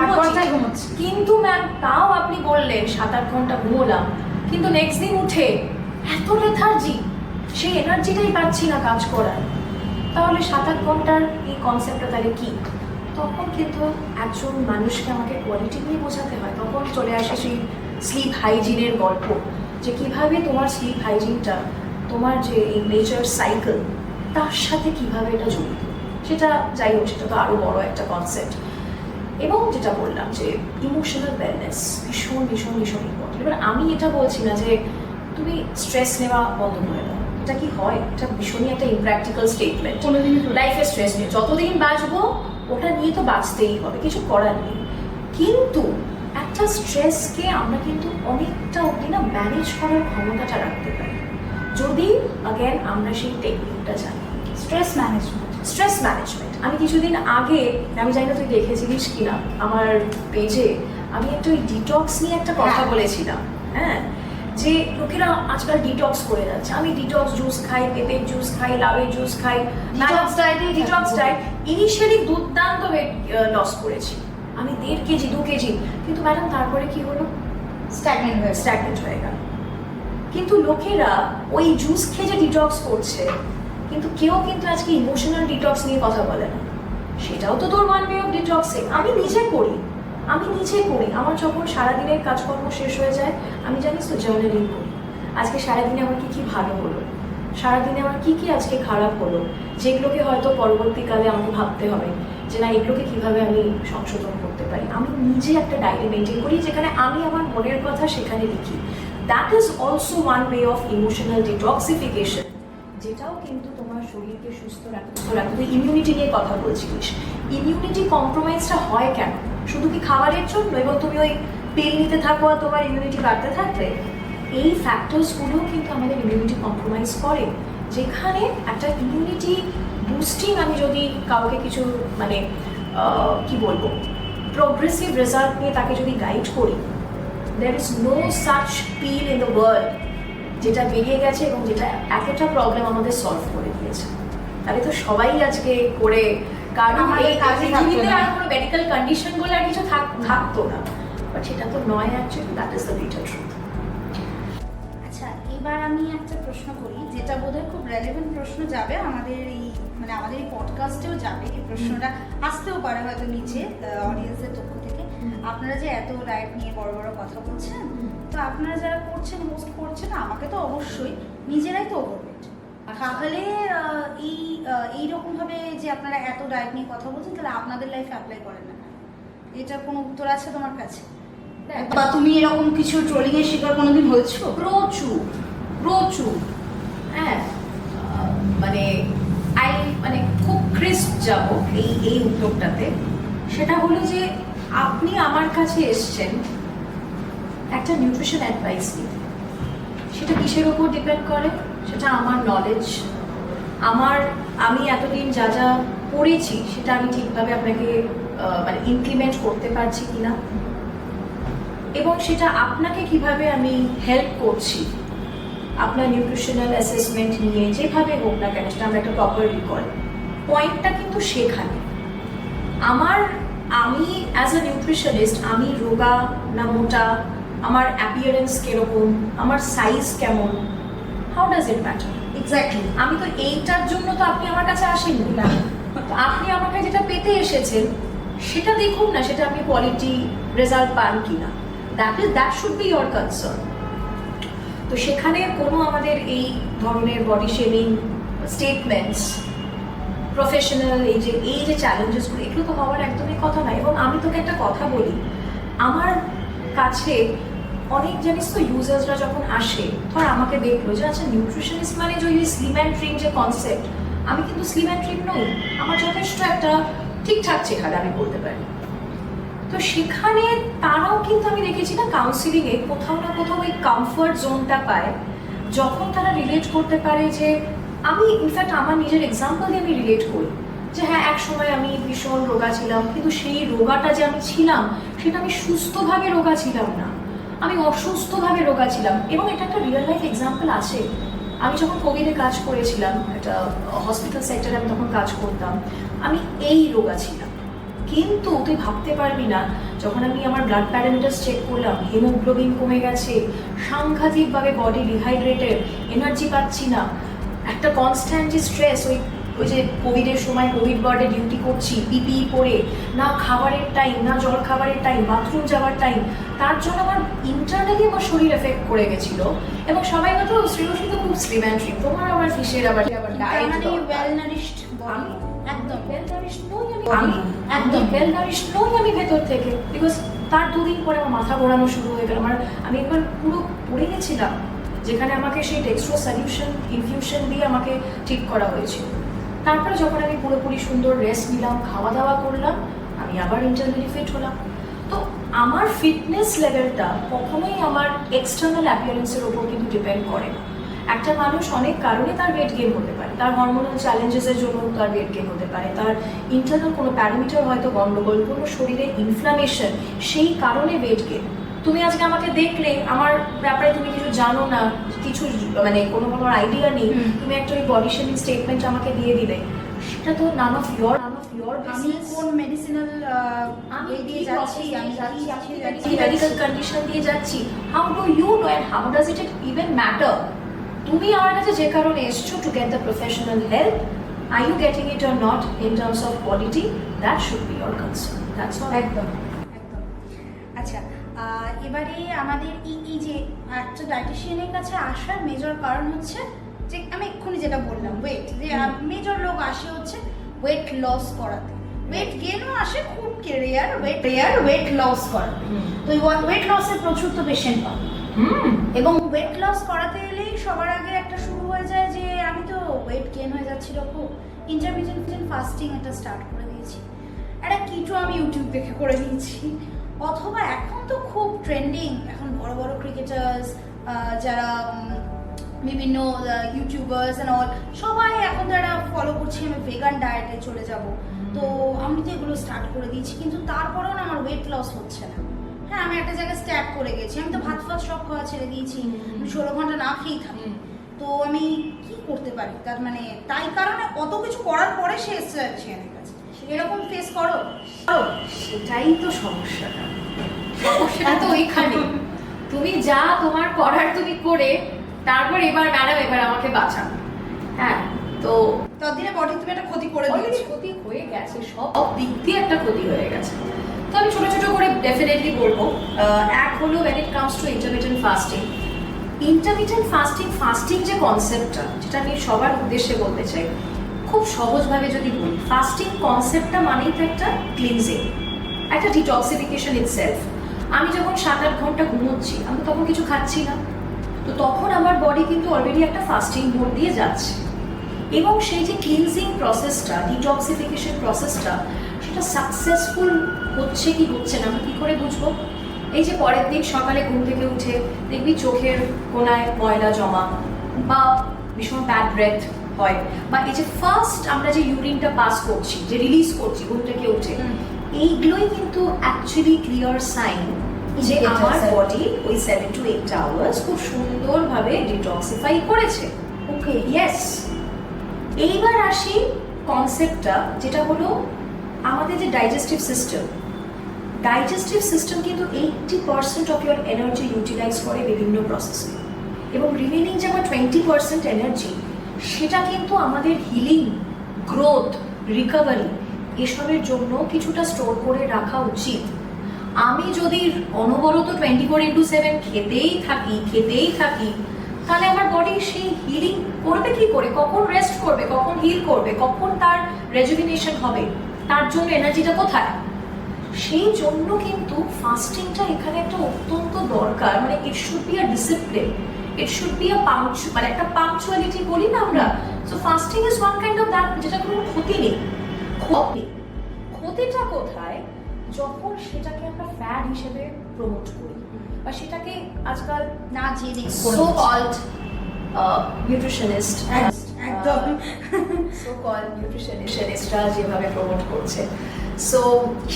8 ঘন্টায় ঘুমোচ্ছি। কিন্তু ম্যাম তাও আপনি বললেন 7-8 ঘন্টা ঘুমোলাম, কিন্তু নেক্সট দিন উঠে এত লেথার্জি, সেই এনার্জিটাই পাচ্ছি না কাজ করার। তাহলে 7-8 ঘন্টার এই কনসেপ্টটা তাহলে কি? তখন কিন্তু একজন মানুষকে আমাকে কোয়ালিটি নিয়ে বোঝাতে হয়। তখন চলে আসে সেই স্লিপ হাইজিনের গল্প, যে কিভাবে তোমার স্লিপ হাইজিনটা তোমার যে এই নেচার সাইকেল তার সাথে কিভাবে এটা জড়িত। সেটা যাই হোক, সেটা তো আরও বড় একটা কনসেপ্ট। এবং যেটা বললাম যে ইমোশনাল ওয়েলনেস ভীষণ ভীষণ ভীষণ ইম্পর্টেন্ট। এবার আমি এটা বলছি না যে তুমি স্ট্রেস নেওয়া বন্ধ করে দাও, এটা কি হয়? এটা ভীষণই একটা ইমপ্র্যাকটিক্যাল স্টেটমেন্ট। লাইফে স্ট্রেস নিয়ে যতদিন বাঁচবো ওটা নিয়ে তো বাঁচতেই হবে, কিছু করার নেই। কিন্তু একটা স্ট্রেসকে আমরা কিন্তু অনেকটা অবধি না ম্যানেজ করার ক্ষমতাটা রাখতে পারি, যদি অ্যাগেন আমরা সেই টেকনিকটা জানি। Stress management. আমি কিছুদিন আগে, আমি জানি না তুই দেখেছিলিস কিনা, আমার পেজে আমি একটু ওই ডিটক্স নিয়ে একটা কথা বলেছিলাম। হ্যাঁ, যে লোকেরা আজকাল ডিটক্স করে যাচ্ছে। আমি ডিটক্স জুস খাই, পেঁপের জুস খাই, লাউয়ের জুস খাই, ডিটক্স ডায়েট। ইনিশিয়ালি দুর্দান্ত ওয়েট লস করেছি আমি, 1.5 কেজি 2 কেজি, কিন্তু ম্যাডাম তারপরে কি হলো? স্ট্যাগনেন্ট হয়ে গেল। কিন্তু লোকেরা ওই জুস খেয়ে যে ডিটক্স করছে, কিন্তু কেউ কিন্তু আজকে ইমোশনাল ডিটক্স নিয়ে কথা বলে না। সেটাও তো তোর ওয়ান ওয়ে অফ ডিটক্সিং। আমি নিজে করি। আমার যখন সারাদিনের কাজকর্ম শেষ হয়ে যায়, আমি জানিস তো জার্নালিং করি। আজকে সারাদিনে আমার কি ভালো হলো, সারাদিনে আমার কি আজকে খারাপ হলো, যেগুলোকে হয়তো পরবর্তীকালে আমাকে ভাবতে হবে যে না, এগুলোকে কিভাবে আমি সংশোধন করতে পারি। আমি নিজে একটা ডায়েরি মেনটেন করি, যেখানে আমি আমার মনের কথা সেখানে লিখি। That is also one way of emotional detoxification, যেটাও কিন্তু তোমার শরীরকে সুস্থ রাখতে। তুই ইমিউনিটি নিয়ে কথা বলছিলিস, ইমিউনিটি কম্প্রোমাইজটা হয় কেন? শুধু কি খাবারের জন্য, এবং তুমি ওই পিল নিতে থাকো আর তোমার ইমিউনিটি বাড়তে থাকবে? এই ফ্যাক্টরসগুলো কিন্তু আমাদের ইমিউনিটি কম্প্রোমাইজ করে। যেখানে একটা ইমিউনিটি বুস্টিং, আমি যদি কাউকে কিছু মানে কি বলবো, প্রোগ্রেসিভ রেজাল্ট নিয়ে তাকে যদি গাইড করি, there is no such pill in the world যেটা বেরিয়ে গেছে এবং যেটা এতটা প্রবলেম আমাদের সলভ করে দিয়েছে। তাহলে তো সবাই আজকে করে, কারণ এই পৃথিবীতে আর কোনো মেডিকেল কন্ডিশন বলে আর কিছু থাকতো না। বাট সেটা তো নয়, actually that is the bitter truth. আচ্ছা, এবার আমি একটা প্রশ্ন করি, যেটা বোধহয় খুব রেলেভেন্ট প্রশ্ন যাবে আমাদের এই আমাদের এই পডকাস্টেও যাবে। এই প্রশ্নটা আসতেও পারে হয়তো নিচে অডিয়েন্সের পক্ষ থেকে। আপনারা যে এত ডায়েট নিয়ে বড় বড় কথা বলছেন, তো আপনারা যারা করছেন, হোস্ট করছেন, আমাকে তো অবশ্যই নিজেরাই তো ওভারওয়েট। তাহলে এইরকম ভাবে যে আপনারা এত ডায়েট নিয়ে কথা বলছেন, তাহলে আপনাদের লাইফে অ্যাপ্লাই করেন না? এটার কোনো উত্তর আছে তোমার কাছে? বা তুমি এরকম কিছু ট্রোলিং এর শিকার কোনোদিন হয়েছো? প্রচুর। হ্যাঁ, মানে খুব ক্রিস্প যাব এই উত্তরটাতে। সেটা হলো যে আপনি আমার কাছে এসছেন একটা নিউট্রিশন অ্যাডভাইস নিতে। সেটা কিসের উপর ডিপেন্ড করে? সেটা আমার নলেজ, আমি এতদিন যা যা পড়েছি সেটা আমি ঠিকভাবে আপনাকে মানে ইমপ্লিমেন্ট করতে পারছি কিনা, এবং সেটা আপনাকে কিভাবে আমি হেল্প করছি আপনার নিউট্রিশনাল অ্যাসেসমেন্ট নিয়ে, যেভাবে হোক না কেন, সেটা আমরা একটা প্রপার রিকল। পয়েন্টটা কিন্তু সেখানে। আমি অ্যাজ আ নিউট্রিশনিস্ট, আমি রোগা না মোটা, আমার অ্যাপিয়ারেন্স কিরকম, আমার সাইজ কেমন, how does it matter? Exactly. আমি তো এইটার জন্য তো আপনি আমার কাছে আসেননি না। আপনি আমার কাছে যেটা পেতে এসেছেন সেটা দেখুন না, সেটা আপনি কোয়ালিটি রেজাল্ট পান কিনা। That should be your concern. তো সেখানে কোনো আমাদের এই ধরনের বডি শেমিং স্টেটমেন্টস, প্রফেশনাল এই যে চ্যালেঞ্জেসগুলো, এগুলো তো হওয়ার একদমই কথা নয়। এবং আমি তোকে একটা কথা বলি, আমার কাছে অনেক জানিস তো ইউজার্সরা যখন আসে, ধর আমাকে দেখলো যে আচ্ছা নিউট্রিশনিস্ট মানে যে ওই স্লিম অ্যান্ড ট্রিম যে কনসেপ্ট, আমি কিন্তু স্লিম অ্যান্ড ট্রিম নই, আমার যথেষ্ট একটা ঠিকঠাক চেহারা আমি বলতে পারি। তো সেখানে তারাও কিন্তু আমি দেখেছি না কাউন্সিলিংয়ে কোথাও না কোথাও ওই কমফর্ট জোনটা পায়, যখন তারা রিলেট করতে পারে যে আমি ইনফ্যাক্ট আমার নিজের এক্সাম্পল দিয়ে আমি রিলেট করি যে হ্যাঁ এক সময় আমি ভীষণ রোগা ছিলাম, কিন্তু সেই রোগাটা যে আমি ছিলাম সেটা আমি সুস্থভাবে রোগা ছিলাম না, আমি অসুস্থভাবে রোগা ছিলাম। এবং এটা একটা রিয়েল লাইফ এক্সাম্পল আছে। আমি যখন কোভিডে কাজ করেছিলাম, একটা হসপিটাল সেক্টরে আমি তখন কাজ করতাম, আমি এই রোগা ছিলাম। কিন্তু তুই ভাবতে পারবি না, যখন আমি আমার ব্লাড প্যারামিটার্স চেক করলাম, হিমোগ্লোবিন কমে গেছে, সাংঘাতিকভাবে বডি ডিহাইড্রেটেড, এনার্জি পাচ্ছি না, একটা কনস্ট্যান্ট যে স্ট্রেস, ওই যে কোভিডের সময় কোভিড ওয়ার্ডে ডিউটি করছি, পিপিই পরে, না খাবারের টাইম, না জল খাবারের টাইম, বাথরুম যাওয়ার টাইম, তার জন্য আমার ইন্টারনালি আমার শরীর এফেক্ট করে গেছিল। এবং সবাই বলতো শ্রীলসী তো খুব স্লিম অ্যান্ড ট্রিম, তোমার আবার ফিশের আবার ডায়েট, ওয়েল নারিশড বডি, একদম ওয়েল নারিশড নই আমি, একদম ওয়েল নারিশড নই আমি ভেতর থেকে। বিকজ তার দুদিন পরে আমার মাথা ঘোরানো শুরু হয়ে গেল, আমি একবার পুরো পড়ে গেছিলাম, যেখানে আমাকে সেই ডেক্সট্রো সলিউশন ইনফিউশন দিয়ে আমাকে ঠিক করা হয়েছিল। তারপরে যখন আমি পুরোপুরি সুন্দর রেস্ট নিলাম, খাওয়া দাওয়া করলাম, আমি আবার ইন্টারনালি ফিট হলাম। তো আমার ফিটনেস লেভেলটা কখনোই আমার এক্সটার্নাল অ্যাপিয়ারেন্সের ওপর কিন্তু ডিপেন্ড করে না। একটা মানুষ অনেক কারণে তার ওয়েট গেইন হতে পারে, তার হরমোনাল চ্যালেঞ্জেসের জন্য তার ওয়েট গেইন হতে পারে, তার ইন্টারনাল কোনো প্যারামিটার হয়তো গন্ডগোল, কোনো শরীরে ইনফ্লামেশন, সেই কারণে ওয়েট গেইন। তুমি আজকে আমাকে দেখলে, আমার ব্যাপারে তুমি কিছু জানো না, কিছু মানে কোনো আইডিয়া নেই, তুমি একটা ওই বডি শেমিং স্টেটমেন্ট আমাকে দিয়ে দিলে, সেটা তো নান অফ ইয়োর আমি কোন মেডিসিনাল আমি দিয়ে যাচ্ছি, আমি মেডিকেল কন্ডিশন দিয়ে যাচ্ছি, how do you know and how does it even matter? তুমি আমার কাছে যে কারণে এসছো, to get the professional help, are you getting it or not in terms of quality, that should be your concern. That's all. একদম একদম। আচ্ছা, এবারে আমাদের এই যে একটা ডায়েটিশিয়ানের কাছে আসার মেজর কারণ হচ্ছে যে আমি এক্ষুনি যেটা বললাম, ওয়েট, যে মেজর লোক আসে হচ্ছে ওয়েট লস করাতে, ওয়েট গেনও আসে খুব রেয়ার, ওয়েট লস করাতে। তো ওয়েট লসের প্রচুর তো পেশেন্ট পায়, এবং ওয়েট লস করাতে এলেই সবার আগে একটা শুরু হয়ে যায় যে আমি তো ওয়েট গেন হয়ে যাচ্ছিল, খুব ইন্টারমিটেন্ট ফাস্টিং একটা স্টার্ট করে দিয়েছি, একটা কিটো আমি ইউটিউব দেখে করে দিয়েছি, অথবা এখন তো খুব ট্রেন্ডিং, এখন বড় বড় ক্রিকেটার্স, যারা বিভিন্ন ইউটিউবার্স এন্ড অল, সবাই এখন যারা ফলো করছি আমি ভেগান ডায়েটে চলে যাব। তো আমি তো এগুলো স্টার্ট করে দিয়েছি, কিন্তু তারপরেও না আমার ওয়েট লস হচ্ছে না। হ্যাঁ, আমি একটা জায়গায় স্ট্যাক করে গেছি, আমি তো ভাত সব খাওয়া ছেড়ে দিয়েছি, আমি 16 ঘন্টা না খেয়েই থাকি। তো আমি কি করতে পারি? তার মানে তাই কারণে অত কিছু করার পরে সে এসছে সেখানে কাছে, এরকম ফেস করো? সেটাই তো সমস্যাটা, সমস্যাটা তো ওইখানে। তুমি যা তোমার করার তুমি করে, তারপর এবার ম্যাডাম এবার আমাকে বাঁচান। হ্যাঁ, তো ততদিনে বডি তুমি একটা ক্ষতি করে দিয়েছো, ক্ষতি হয়ে গেছে, সব দিক দিয়ে একটা ক্ষতি হয়ে গেছে। তো আমি ছোট ছোট করে ডেফিনেটলি বলবো, এক হলো when it comes to intermittent fasting যে কনসেপ্টটা, যেটা আমি সবার উদ্দেশ্যে বলতে চাই, খুব সহজভাবে যদি বলি, ফাস্টিং কনসেপ্টটা মানেই তো একটা ক্লিনজিং, একটা ডিটক্সিফিকেশন ইটসেলফ। আমি যখন 7-8 ঘন্টা ঘুমোচ্ছি, আমি তখন কিছু খাচ্ছি না, তো তখন আমার বডি কিন্তু অলরেডি একটা ফাস্টিং মোড দিয়ে যাচ্ছে, এবং সেই যে ক্লিনজিং প্রসেসটা, ডিটক্সিফিকেশন প্রসেসটা, সেটা সাকসেসফুল হচ্ছে কি হচ্ছে না আমি কী করে বুঝবো? এই যে পরের দিন সকালে ঘুম থেকে উঠে দেখবি চোখের কোনায় ময়লা জমা, বা ভীষণ ব্যাড ব্রেথ হয়, বা এই যে ফার্স্ট আমরা যে ইউরিনটা পাস করছি, যে রিলিজ করছি ঘুম থেকে উঠে, এইগুলোই কিন্তু অ্যাকচুয়ালি ক্লিয়ার সাইন যে আমার বডি ওই 7 to 8 আওয়ার্স খুব সুন্দরভাবে ডিটক্সিফাই করেছে। ওকে, ইয়েস। এইবার আসি কনসেপ্টটা, যেটা হলো আমাদের যে ডাইজেস্টিভ সিস্টেম কিন্তু 80% অফ ইয়োর এনার্জি ইউটিলাইজ করে বিভিন্ন প্রসেসে, এবং রিমেনিং যে আমার 20% এনার্জি, সেটা কিন্তু আমাদের হিলিং, গ্রোথ, রিকভারি এসবের জন্য কিছুটা স্টোর করে রাখা উচিত। আমি যদি অনবরত 24/7 খেতেই থাকি, তাহলে আমার বডি সেই হিলিং করবে কি করে, কখন রেস্ট করবে, কখন হিল করবে, কখন তার রেজুভিনেশন হবে, তার জন্য এনার্জিটা কোথায়? সেই জন্য কিন্তু ফাস্টিংটা এখানে একটা অত্যন্ত দরকার। মানে it should be a discipline, it should be a মানে একটা পাংচুয়ালিটি বলি না আমরা। So fasting is one kind of that, যেটা কোনো ক্ষতি নেই। ক্ষতিটা কোথায়? যখন সেটাকে আমরা ফ্যাড হিসেবে প্রমোট করি, বা সেটাকে আজকাল না জেনে সো কল্ড নিউট্রিশনিস্ট, একদম সো কল্ড নিউট্রিশনিস্টরা যেভাবে প্রমোট করছে, সো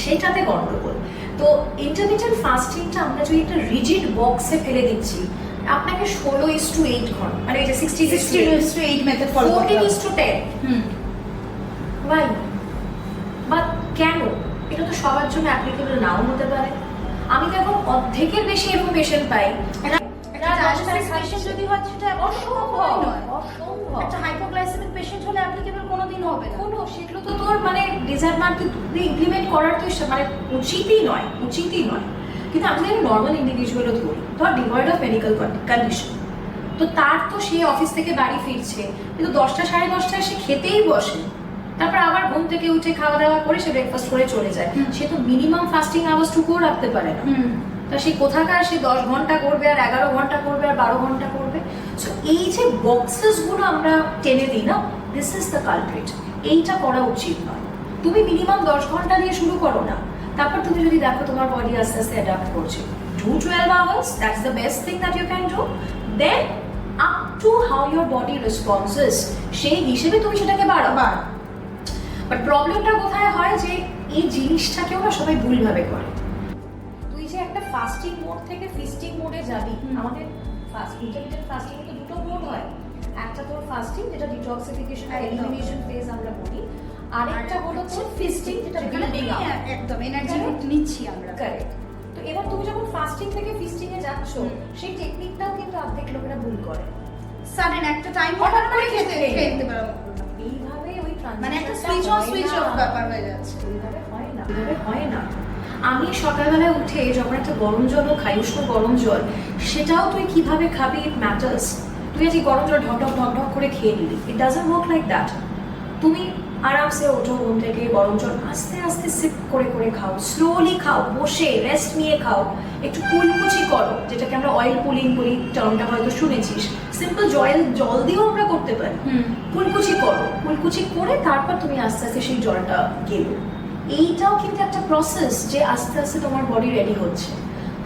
সেটাতে গন্ডগোল। তো ইন্টারমিটেন্ট ফাস্টিংটা আমরা যদি একটা রিজিড বক্সে ফেলে দিচ্ছি, আপনাকে 16:8 ঘন্টা, মানে এই যে 60:8 মেথড ফলো করতে হবে, 14:10। ভাই বা কেন? এটা তো সবার জন্য অ্যাপ্লিকেবল নাও হতে পারে। আমি তো এখন অর্ধেকের বেশি এরকম পেশেন্ট পাই, যদি হয় সেটা অসম্ভব। একটা হাইপোগ্লাইসেমিক পেশেন্ট হলে অ্যাপ্লিকেবল কোনোদিন হবে না। সেগুলো তো তোর মানে ডিজার্টমেন্ট ইমপ্লিমেন্ট করার তো মানে উচিতই নয়। কিন্তু আমি যদি নর্মাল ইন্ডিভিজুয়ালও ধরি, ধর ডিভয়েড অফ মেডিকেল কন্ডিশন, তো তার তো সে অফিস থেকে বাড়ি ফিরছে, কিন্তু 10টা 10:30টায় সে খেতেই বসে, তারপর আবার ঘুম থেকে উঠে খাওয়া দাওয়া করে সে ব্রেকফাস্ট করে চলে যায়। সে তো মিনিমাম ফাস্টিং আওয়ার্স টুকুও রাখতে পারে না। তা সে কোথাকার সে 10 ঘন্টা করবে, আর 11 ঘন্টা করবে, আর 12 ঘন্টা করবে। সো এই যে বক্সেস গুলো আমরা টেনে দিই না, দিস ইজ দ্য কালপ্রিট। এইটা করা উচিত নয়। তুমি মিনিমাম 10 ঘন্টা দিয়ে শুরু করো না, তারপর তুমি যদি দেখো তোমার বডি আস্তে আস্তে অ্যাডাপ্ট করছে, do 12 hours, that's the best thing that you can do. Then up to how your body responses, সেই হিসেবে তুমি সেটাকে বাড়াও। বাট প্রবলেমটা কোথায় হয় যে এই জিনিসটাকেও না সবাই ভুলভাবে করে। তুই যে একটা ফাস্টিং মোড থেকে ফিস্টিং মোডে যাবি, আমাদের ইন্টারমিটেন্ট ফাস্টিং এ তো দুটো মোড হয়। একটা তোর ফাস্টিং, যেটা ডিটক্সিফিকেশন আর এলিমিনেশন ফেজ আমরা বলি, আরেকটা হলো তোর ফিস্টিং, যেটা বিল্ডিং আপ, একদম এনার্জি নিচ্ছি আমরা। কারেক্ট। তো এবার তুমি যখন ফাস্টিং থেকে ফিস্টিং এ যাচ্ছ, সেই টেকনিকটাও কিন্তু অর্ধেক লোকেরা ভুল করে। সাডেন একটা টাইম হঠাৎ করে খেতে পারো, এইভাবে ওই মানে একটা সুইচ অফ ব্যাপার হয়ে যাচ্ছে। ওইভাবে হয় না। আমি সকালবেলায় উঠে যখন একটা গরম জলও খাই, উষ্ণ গরম জল, সেটাও তুই কিভাবে খাবি, ইট ম্যাটার্স। তুই আজ গরম জল ঢক করে খেয়ে নিলি, it doesn't work like that. তুমি আরামসে ওঠো ঘুম থেকে, গরম জল আস্তে আস্তে সিপ করে খাও, স্লোলি খাও, বসে রেস্ট নিয়ে খাও, একটু কুলকুচি করো, যেটাকে আমরা অয়েল পুলিং বলি, টার্মটা হয়তো শুনেছিস। সিম্পল জল দিয়েও আমরা করতে পারি। কুলকুচি করে তারপর তুমি আস্তে আস্তে সেই জলটা গেলো। এইটাও কিন্তু একটা প্রসেস, যে আস্তে আস্তে তোমার বডি রেডি হচ্ছে।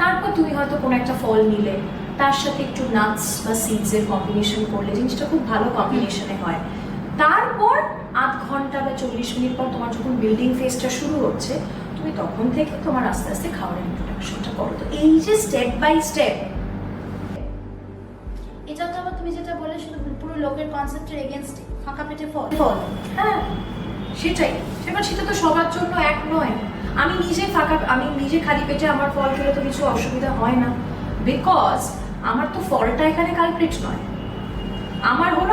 তারপর তুমি হয়তো কোনো একটা ফল নিলে, তার সাথে একটু নাটস বা সিডসের কম্বিনেশন করলে জিনিসটা খুব ভালো কম্বিনেশনে হয়। তারপর 8 ঘন্টা বা 40 মিনিট পর তোমার যখন বিল্ডিং ফেজটা শুরু হচ্ছে, তুমি তখন থেকে তোমার আস্তে আস্তে খাওয়ার ইন্ট্রোডাকশনটা করো। তো এই যে স্টেপ বাই স্টেপ, এটা তো আবার তুমি যেটা বলে শুধু পুরো লোকের কনসেপ্টের এগেইনস্ট, ফাঁকা পেটে ফল। হ্যাঁ সেটাই। এবার সেটা তো সবার জন্য এক নয়। আমি নিজে খালি পেটে আমার ফল খেলে তো কিছু অসুবিধা হয় না, বিকজ আমার তো ফলটা এখানে কালপ্রিট নয়।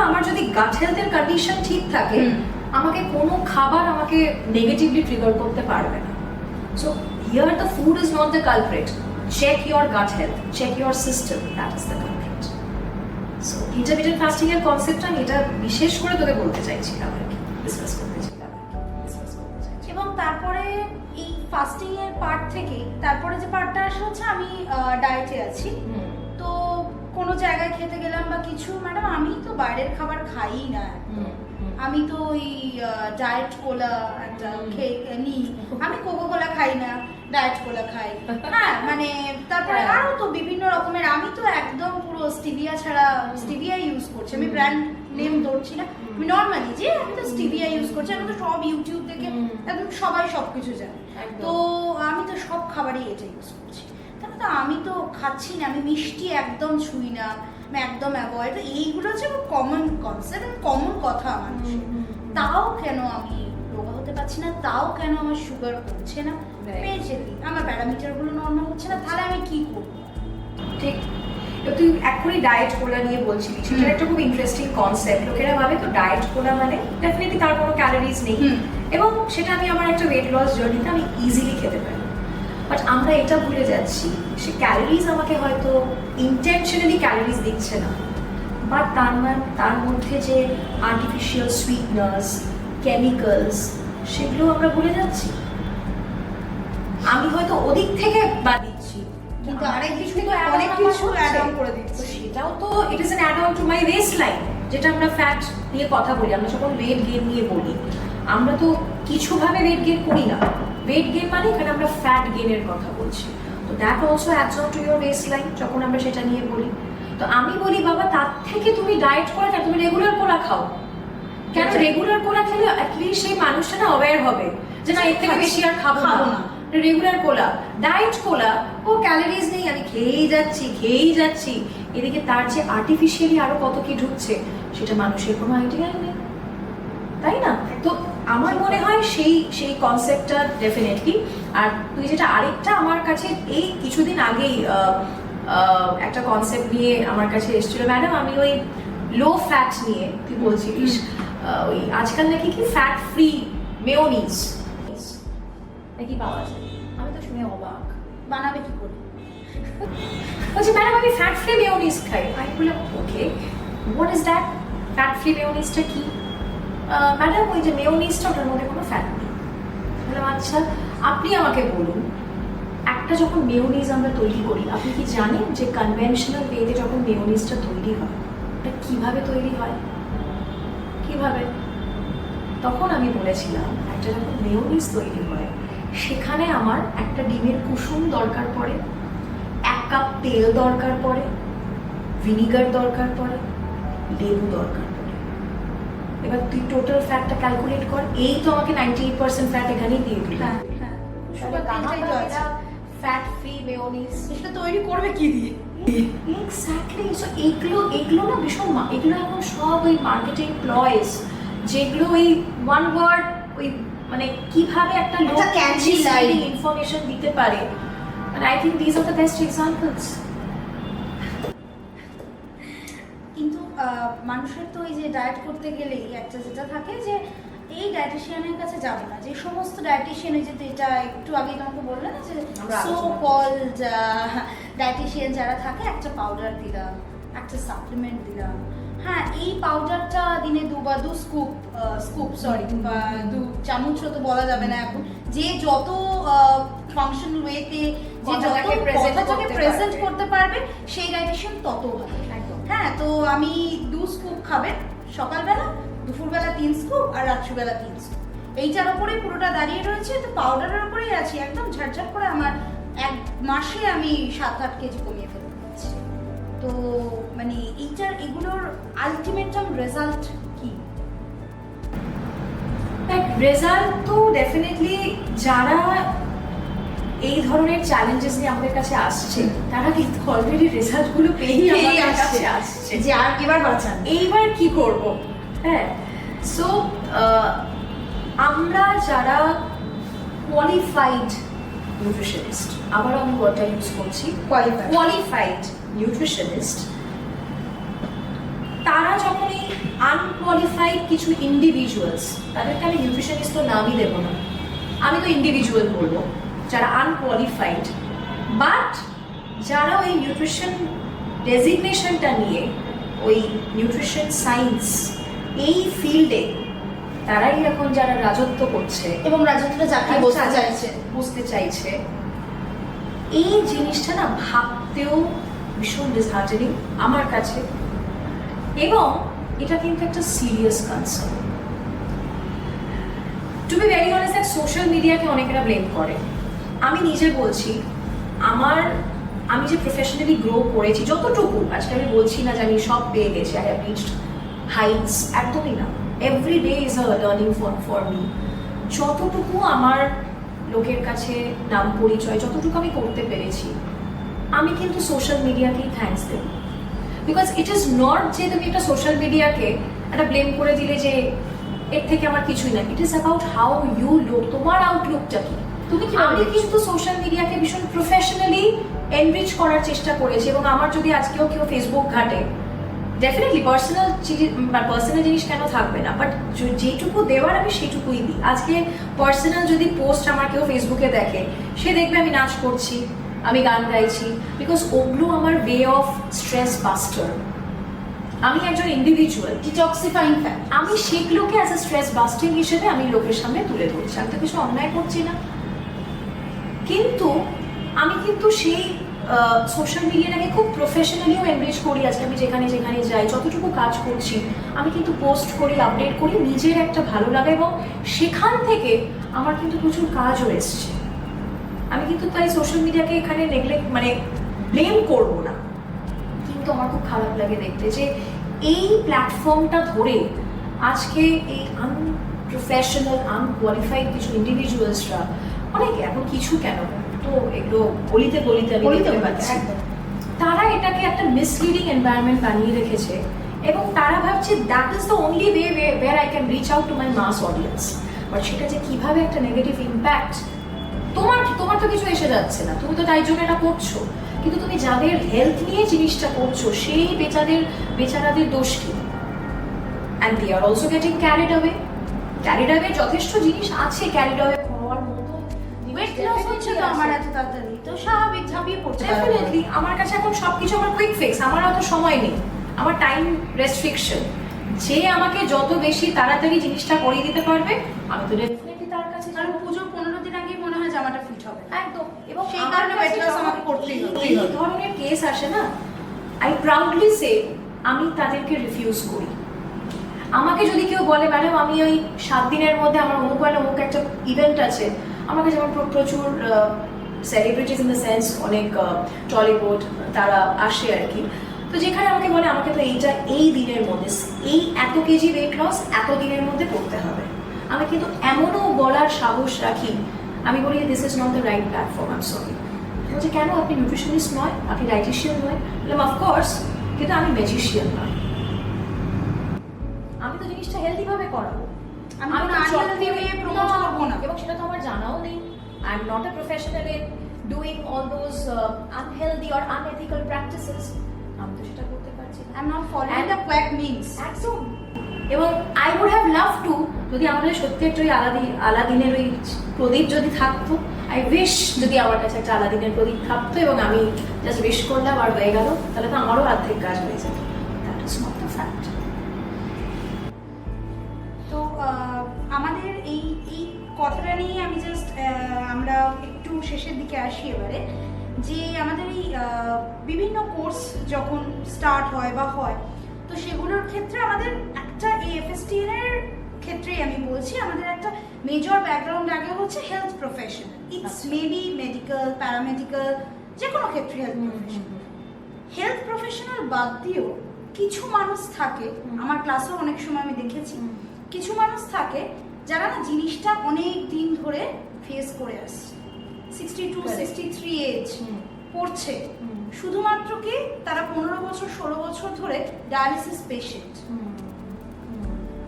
আমার যদি গাট হেলথের কন্ডিশন ঠিক থাকে, আমাকে কোনো খাবার আমাকে নেগেটিভলি ট্রিগার করতে পারবে না। So here the food is not the culprit. Check your gut health, check your system, that is the culprit. So intermittent fasting এর কনসেপ্টটা আমি এটা বিশেষ করে তোকে বলতে চাইছিলাম আর কি, ডিসকাস করতে চাইছিলাম। এবং তারপরে এই ফাস্টিং এর পার্ট থেকে তারপরে যে পার্টটা আসে হচ্ছে আমি ডায়েটে আছি, তো কোনো জায়গায় খেতে গেলাম বা কিছু, ম্যাডাম আমি তো বাইরের খাবার খাই না, আমি তো ওই ডায়েট কোলা একটা নিই, আমি কোকো কোলা খাই না, ডায়েট কোলা খাই। হ্যাঁ মানে তারপরে আরো তো বিভিন্ন রকমের, আমি তো একদম পুরো স্টিভিয়া ছাড়া, স্টিভিয়া ইউজ করছি, আমি ব্র্যান্ড নেম ধরছি না, আমি নর্মালি যে আমি তো স্টিভিয়া ইউজ করছি, আমি তো সব ইউটিউব দেখে একদম সবাই সবকিছু জানে, তো আমি তো সব খাবারই এটা ইউজ করছি। তাহলে তো আমি তো খাচ্ছি না, আমি মিষ্টি একদম ছুঁই না, আমি একদম অ্যাভয়েড। এইগুলো হচ্ছে কমন কনসেপ্ট, কমন কথা মানুষের। তাও কেন আমি রোগা হতে পারছি না, তাও কেন আমার সুগার কমছে না, বেসিক্যালি আমার প্যারামিটারগুলো নর্মাল হচ্ছে না, তাহলে আমি কি করবো? ঠিক। তুই এখনই ডায়েট কোলা নিয়ে বলছিলি, সেটা একটা খুব ইন্টারেস্টিং কনসেপ্ট। লোকেরা ভাবে তো ডায়েট কোলা মানে ডেফিনেটলি তার কোনো ক্যালোরিজ নেই, এবং সেটা আমি আমার একটা ওয়েট লস জার্নিতে আমি ইজিলি খেতে পারি। বাট আমরা এটা ভুলে যাচ্ছি, সে ক্যালোরিজ আমাকে হয়তো ইন্টেনশনালি ক্যালোরিজ দিচ্ছে না, বা তার মধ্যে যে আর্টিফিশিয়াল সুইটনার্স, কেমিক্যালস, সেগুলো আমরা ভুলে যাচ্ছি। আমি হয়তো ওদিক থেকে বাদ দিচ্ছি, কিন্তু আরেক দিক কিছু থেকে তো add on অনেক আমার কিছু হচ্ছে। অ্যাড অন করে দিচ্ছে। তো সেটাও তো it is an add on to my West line. যেটা আমরা ফ্যাট নিয়ে কথা বলি, আমরা যখন ওয়েট গেইন নিয়ে বলি, আমরা তো কিছুভাবে ওয়েট গেইন করি না। ওয়েট গেইন মানে এখানে আমরা ফ্যাট গেইনের কথা বলছি। তো that also ads on to your West line যখন আমরা সেটা নিয়ে বলি। তো আমি বলি বাবা তার থেকে তুমি ডায়েট করে কেন, তুমি রেগুলার কোলা খাও কেন? রেগুলার কোলা খেলে অ্যাটলিস্ট সেই মানুষটা না অ্যাওয়্যার হবে যে না এর থেকে বেশি আর খাবো না। রেগুলার কোলা, ডায়েট কোলা, ও ক্যালোরিজ নেই, আমি খেয়েই যাচ্ছি, এদিকে তার যে আর্টিফিশিয়ালি আরো কত কি ঢুকছে সেটা মানুষের কোনো আইডিয়াই নেই, তাই না? তো আমার মনে হয় সেই কনসেপ্টটা ডেফিনেটলি। আর তুই যেটা আরেকটা আমার কাছে এই কিছুদিন আগেই একটা কনসেপ্ট নিয়ে আমার কাছে এসেছিল, ম্যাডাম আমি ওই লো ফ্যাট নিয়ে তুই বলছিলিস, ওই আজকাল নাকি কি ফ্যাট ফ্রি মেয়োনিজ নাকি পাওয়া যায়। আমি তো শুনে অবাক, বানাবে কি করে? বলছি ম্যাডাম আমি ফ্যাট ফ্রি মেয়োনিজ খাই। আমি বললাম okay, what is that? Fat free মেয়োনিজটা কি? ম্যাডাম ওই যে মেয়োনিজটা, ওটার মধ্যে কোনো ফ্যাট নেই। বললাম আচ্ছা, আপনি আমাকে বলুন, একটা যখন মেয়োনিজ আমরা তৈরি করি, আপনি কি জানেন যে কনভেনশনাল ওয়েতে যখন মেয়োনিজটা তৈরি হয় এটা কিভাবে তৈরি হয়? কিভাবে? তখন আমি বলেছিলাম একটা যখন মেয়োনিজ তৈরি হয় সেখানে আমার একটা ডিমের কুসুম দরকার পড়ে, 1 কাপ তেল দরকার পড়ে, ভিনিগার দরকার পড়ে, লেবু দরকার পড়ে। এবার তুই টোটাল ফ্যাটটা ক্যালকুলেট কর, এই তো আমাকে 98% ফ্যাট এখানেই দিয়ে দিল। হ্যাঁ হ্যাঁ, সুগার তেলটাই তো আছে। ফ্যাট ফ্রি মেয়োনিজ সেটা তৈরি করবে কি দিয়ে? এক্স্যাক্টলি। সো এগুলো না ভীষণ এগুলো এখন সব ওই মার্কেটিং প্লয়েস, যেগুলো ওই ওয়ান ওয়ার্ড ওই মানে কিভাবে একটা লোক catchy line ইনফরমেশন দিতে পারে। and I think these are the best examples. কিন্তু মানুষের তো এই যে ডায়েট করতে গেলেই একটা যেটা থাকে যে এই ডায়েটিশিয়ানের কাছে যাবে না, যে সমস্ত ডায়েটিশিয়ান, এই যে এটা একটু আগে তোমাকে বললে না যে সো কল্ড ডায়েটিশিয়ান যারা থাকে, একটা পাউডার দিলাম, একটা সাপ্লিমেন্ট দিলাম, হ্যাঁ এই পাউডারটা দিনে 2 বা 2 স্কুপ বা 2 চামচ তো বলা যাবে না এখন, যে যত ফাংশনাল ওয়েতে যে যত কথাটাকে প্রেজেন্ট করতে পারবে সেই ডায়েটিশিয়ান তত ভালো। হ্যাঁ, তো আমি 2 স্কুপ খাবেন সকালবেলা, দুপুরবেলা 3 স্কুপ আর রাত্রিবেলা 3 স্কুপ, এইটার ওপরেই পুরোটা দাঁড়িয়ে রয়েছে। তো পাউডারের ওপরেই আছি, একদম ঝটঝট করে আমার 1 মাসে আমি 7-8 কেজি কমিয়ে ফেলতে পারছি। তো মানে এগুলোর আলটিমেটাম রেজাল্ট কি? রেজাল্ট তো ডেফিনেটলি যারা এই ধরনের চ্যালেঞ্জেস নিয়ে আমাদের কাছে আসছে তারা কিন্তু অলরেডি রেজাল্টগুলো পেয়েই আমাদের কাছে আসছে যে আর এবার বাঁচান, এইবার কি করব। হ্যাঁ, সো আমরা যারা কোয়ালিফাইড নিউট্রিশনিস্ট, আবার আমি ওয়ার্ডটা ইউজ করছি, কোয়ালিফাইড নিউট্রিশনিস্ট, তারা যখন এই আনকোয়ালিফাইড কিছু ইন্ডিভিজুয়ালস, তাদেরকে আমি নিউট্রিশনিস্ট তো নামই দেবো না, আমি তো ইন্ডিভিজুয়াল বলবো, যারা আনকোয়ালিফাইড বাট যারা ওই নিউট্রিশন ডেজিগনেশনটা নিয়ে ওই নিউট্রিশন সায়েন্স এই ফিল্ডে তারাই এখন যারা রাজত্ব করছে এবং রাজত্বটা যাকে বুঝতে চাইছে, এই জিনিসটা না ভাবতেও ভীষণ ডিসহার্টেনিং আমার কাছে। এবং এটা কিন্তু একটা serious concern. To be very honest, social মিডিয়াকে অনেকেরা ব্লেম করে। আমি নিজে বলছি, আমি যে প্রফেশনালি গ্রো করেছি যতটুকু, আজকে আমি বলছি না যে আমি সব পেয়ে গেছি, আই হ্যাভ রিচড হাইটস, একদমই না। Every day is a learning for me. যতটুকু আমার লোকের কাছে নাম পরিচয়, যতটুকু আমি করতে পেরেছি, আমি কিন্তু সোশ্যাল মিডিয়াকেই থ্যাঙ্কস দেব। বিকজ ইট ইজ নট যে তুমি একটা সোশ্যাল মিডিয়াকে একটা ব্লেম করে দিলে যে এর থেকে আমার কিছুই না। It is about how you look, তোমার আউটলুকটা কি। আমি কিন্তু সোশ্যাল মিডিয়াকে ভীষণ প্রফেশনালি এনরিচ করার চেষ্টা করেছি। এবং আমার যদি আজকেও কেউ ফেসবুক ঘাটে, ডেফিনেটলি পার্সোনাল জিনিস কেন থাকবে না, বাট যেটুকু দেওয়ার আমি সেটুকুই দিই। আজকে পার্সোনাল যদি পোস্ট আমার কেউ ফেসবুকে দেখে, সে দেখবে আমি নাচ করছি, আমি গান গাইছি, বিকজ ওগুলো আমার ওয়ে অফ স্ট্রেস বাস্টার। আমি একজন ইন্ডিভিজুয়াল, ডিটক্সিফাইং ফ্যাক্ট। আমি সেগুলোকে অ্যাজ এ স্ট্রেস বাস্টিং হিসেবে আমি লোকের সামনে তুলে ধরছি। আমি তো কিছু অন্যায় করছি না, কিন্তু আমি কিন্তু সেই সোশ্যাল মিডিয়াটাকে খুব প্রফেশনালিও এনরিচ করি। আজকে আমি যেখানে যেখানে যাই, যতটুকু কাজ করছি আমি কিন্তু পোস্ট করি, আপডেট করি, নিজের একটা ভালো লাগে, এবং সেখান থেকে আমার কিন্তু প্রচুর কাজও এসছে। আমি কিন্তু তাই সোশ্যাল মিডিয়াকে এখানে নেগলেক্ট মানে ব্লেম করবো না, কিন্তু আমার খুব খারাপ লাগে দেখতে যে এই প্ল্যাটফর্মটা ধরে আজকে এই আনপ্রফেশনাল আনকোয়ালিফাইড কিছু ইন্ডিভিজুয়ালসরা, অনেকে এখন কিছু কেন তো এগুলো গলিতে গলিতে আমি দেখতে পাচ্ছি, তারা এটাকে একটা মিসলিডিং এনভায়রনমেন্ট বানিয়ে রেখেছে, এবং তারা ভাবছে that is the only way where I can reach out to my mass audience. But সেটা যে কিভাবে একটা নেগেটিভ ইম্প্যাক্ট, তোমার তো কিছু এসে যাচ্ছে না, তুমি তো তাই জন্য এটা করছো, কিন্তু তুমি যাদের হেলথ নিয়ে জিনিসটা করছো সেই বেচারাদের দোষ কি? And they are also getting carried away. যথেষ্ট জিনিস আছে ক্যারিড অ্যাওয়ে হওয়ার মতো। ওয়েট লস হচ্ছে তো আমার এত তাড়াতাড়ি, তো স্বাভাবিক ঝাঁপিয়ে পড়ছে। ডেফিনেটলি আমার কাছে এখন সবকিছু আমার কুইক ফিক্স, আমার অত সময় নেই, আমার টাইম রেস্ট্রিকশন। যে আমাকে যত বেশি তাড়াতাড়ি জিনিসটা করিয়ে দিতে পারবে আমি তো ডেফিনেটলি তার কাছে। কারণ পুজোর 15 দিন আগেই মনে হয় জামাটা ফিট হবে একদম, এবং সেই কারণে ওয়েট লস আমাকে করতেই হবে। এই ধরনের কেস আসে না, আই প্রাউডলি সে আমি তাদেরকে রিফিউজ করি। আমাকে যদি কেউ বলে ম্যাডাম আমি ওই 7 দিনের মধ্যে আমার অমুক একটা ইভেন্ট আছে, আমাকে যেমন প্রচুর সেলিব্রিটিস ইন দ্য সেন্স অনেক টলিউড তারা আসে আর কি, তো যেখানে আমাকে বলে আমাকে তো এইটা এই দিনের মধ্যে এই এত কেজি ওয়েট লস এত দিনের মধ্যে করতে হবে, আমি কিন্তু এমনও বলার সাহস রাখি, আমি বলি this is not the right platform, I am sorry. বলছে কেন, আপনি নিউট্রিশনিস্ট নয়, আপনি ডায়েটিশিয়ান নয়? বললাম অফকোর্স, কিন্তু আমি ম্যাজিশিয়ান নয়, আমি তো জিনিসটা হেলদি ভাবে করাবো, আমি কোনো আনহেলদি ওয়ে প্রমোট করব না, এবং সেটা তো আমার জানাও নেই। I am not a professional in doing all those unhealthy or unethical practices, আমি তো সেটা করতে পারছি না। I am not following the quack means. একদম। এবং I would have love to, যদি আমাদের সত্যি একটা ওই আলাদিনের ওই প্রদীপ যদি থাকতো, আই উইশ যদি আমার কাছে একটা আলাদিনের প্রদীপ থাকতো এবং আমি জাস্ট উইশ করলাম আর হয়ে গেল, তাহলে তো আমারও অর্ধেক কাজ হয়ে যেত। That is not the fact. তো আমাদের এই কথাটা নিয়ে আমি জাস্ট আমরা একটু শেষের দিকে আসি এবারে, যে আমাদের এই বিভিন্ন কোর্স যখন স্টার্ট হয় বা হয়, তো সেগুলোর ক্ষেত্রে আমাদের একটা এএফএসটিএন এর ক্ষেত্রেই আমি বলছি, আমাদের একটা মেজর ব্যাকগ্রাউন্ড আগে হচ্ছে health profession. It's maybe medical, paramedical, যে কোনো ক্ষেত্রে হেলথ প্রফেশনাল বাদ দিয়েও কিছু মানুষ থাকে, আমার ক্লাসেও অনেক সময় আমি দেখেছি, কিছু মানুষ থাকে যারা না জিনিসটা অনেক দিন ধরে ফেস করে আসছে, 62, 63 এজ পড়ছে, শুধুমাত্র কি তারা 15 বছর 16 বছর ধরে ডায়ালিসিস পেশেন্ট,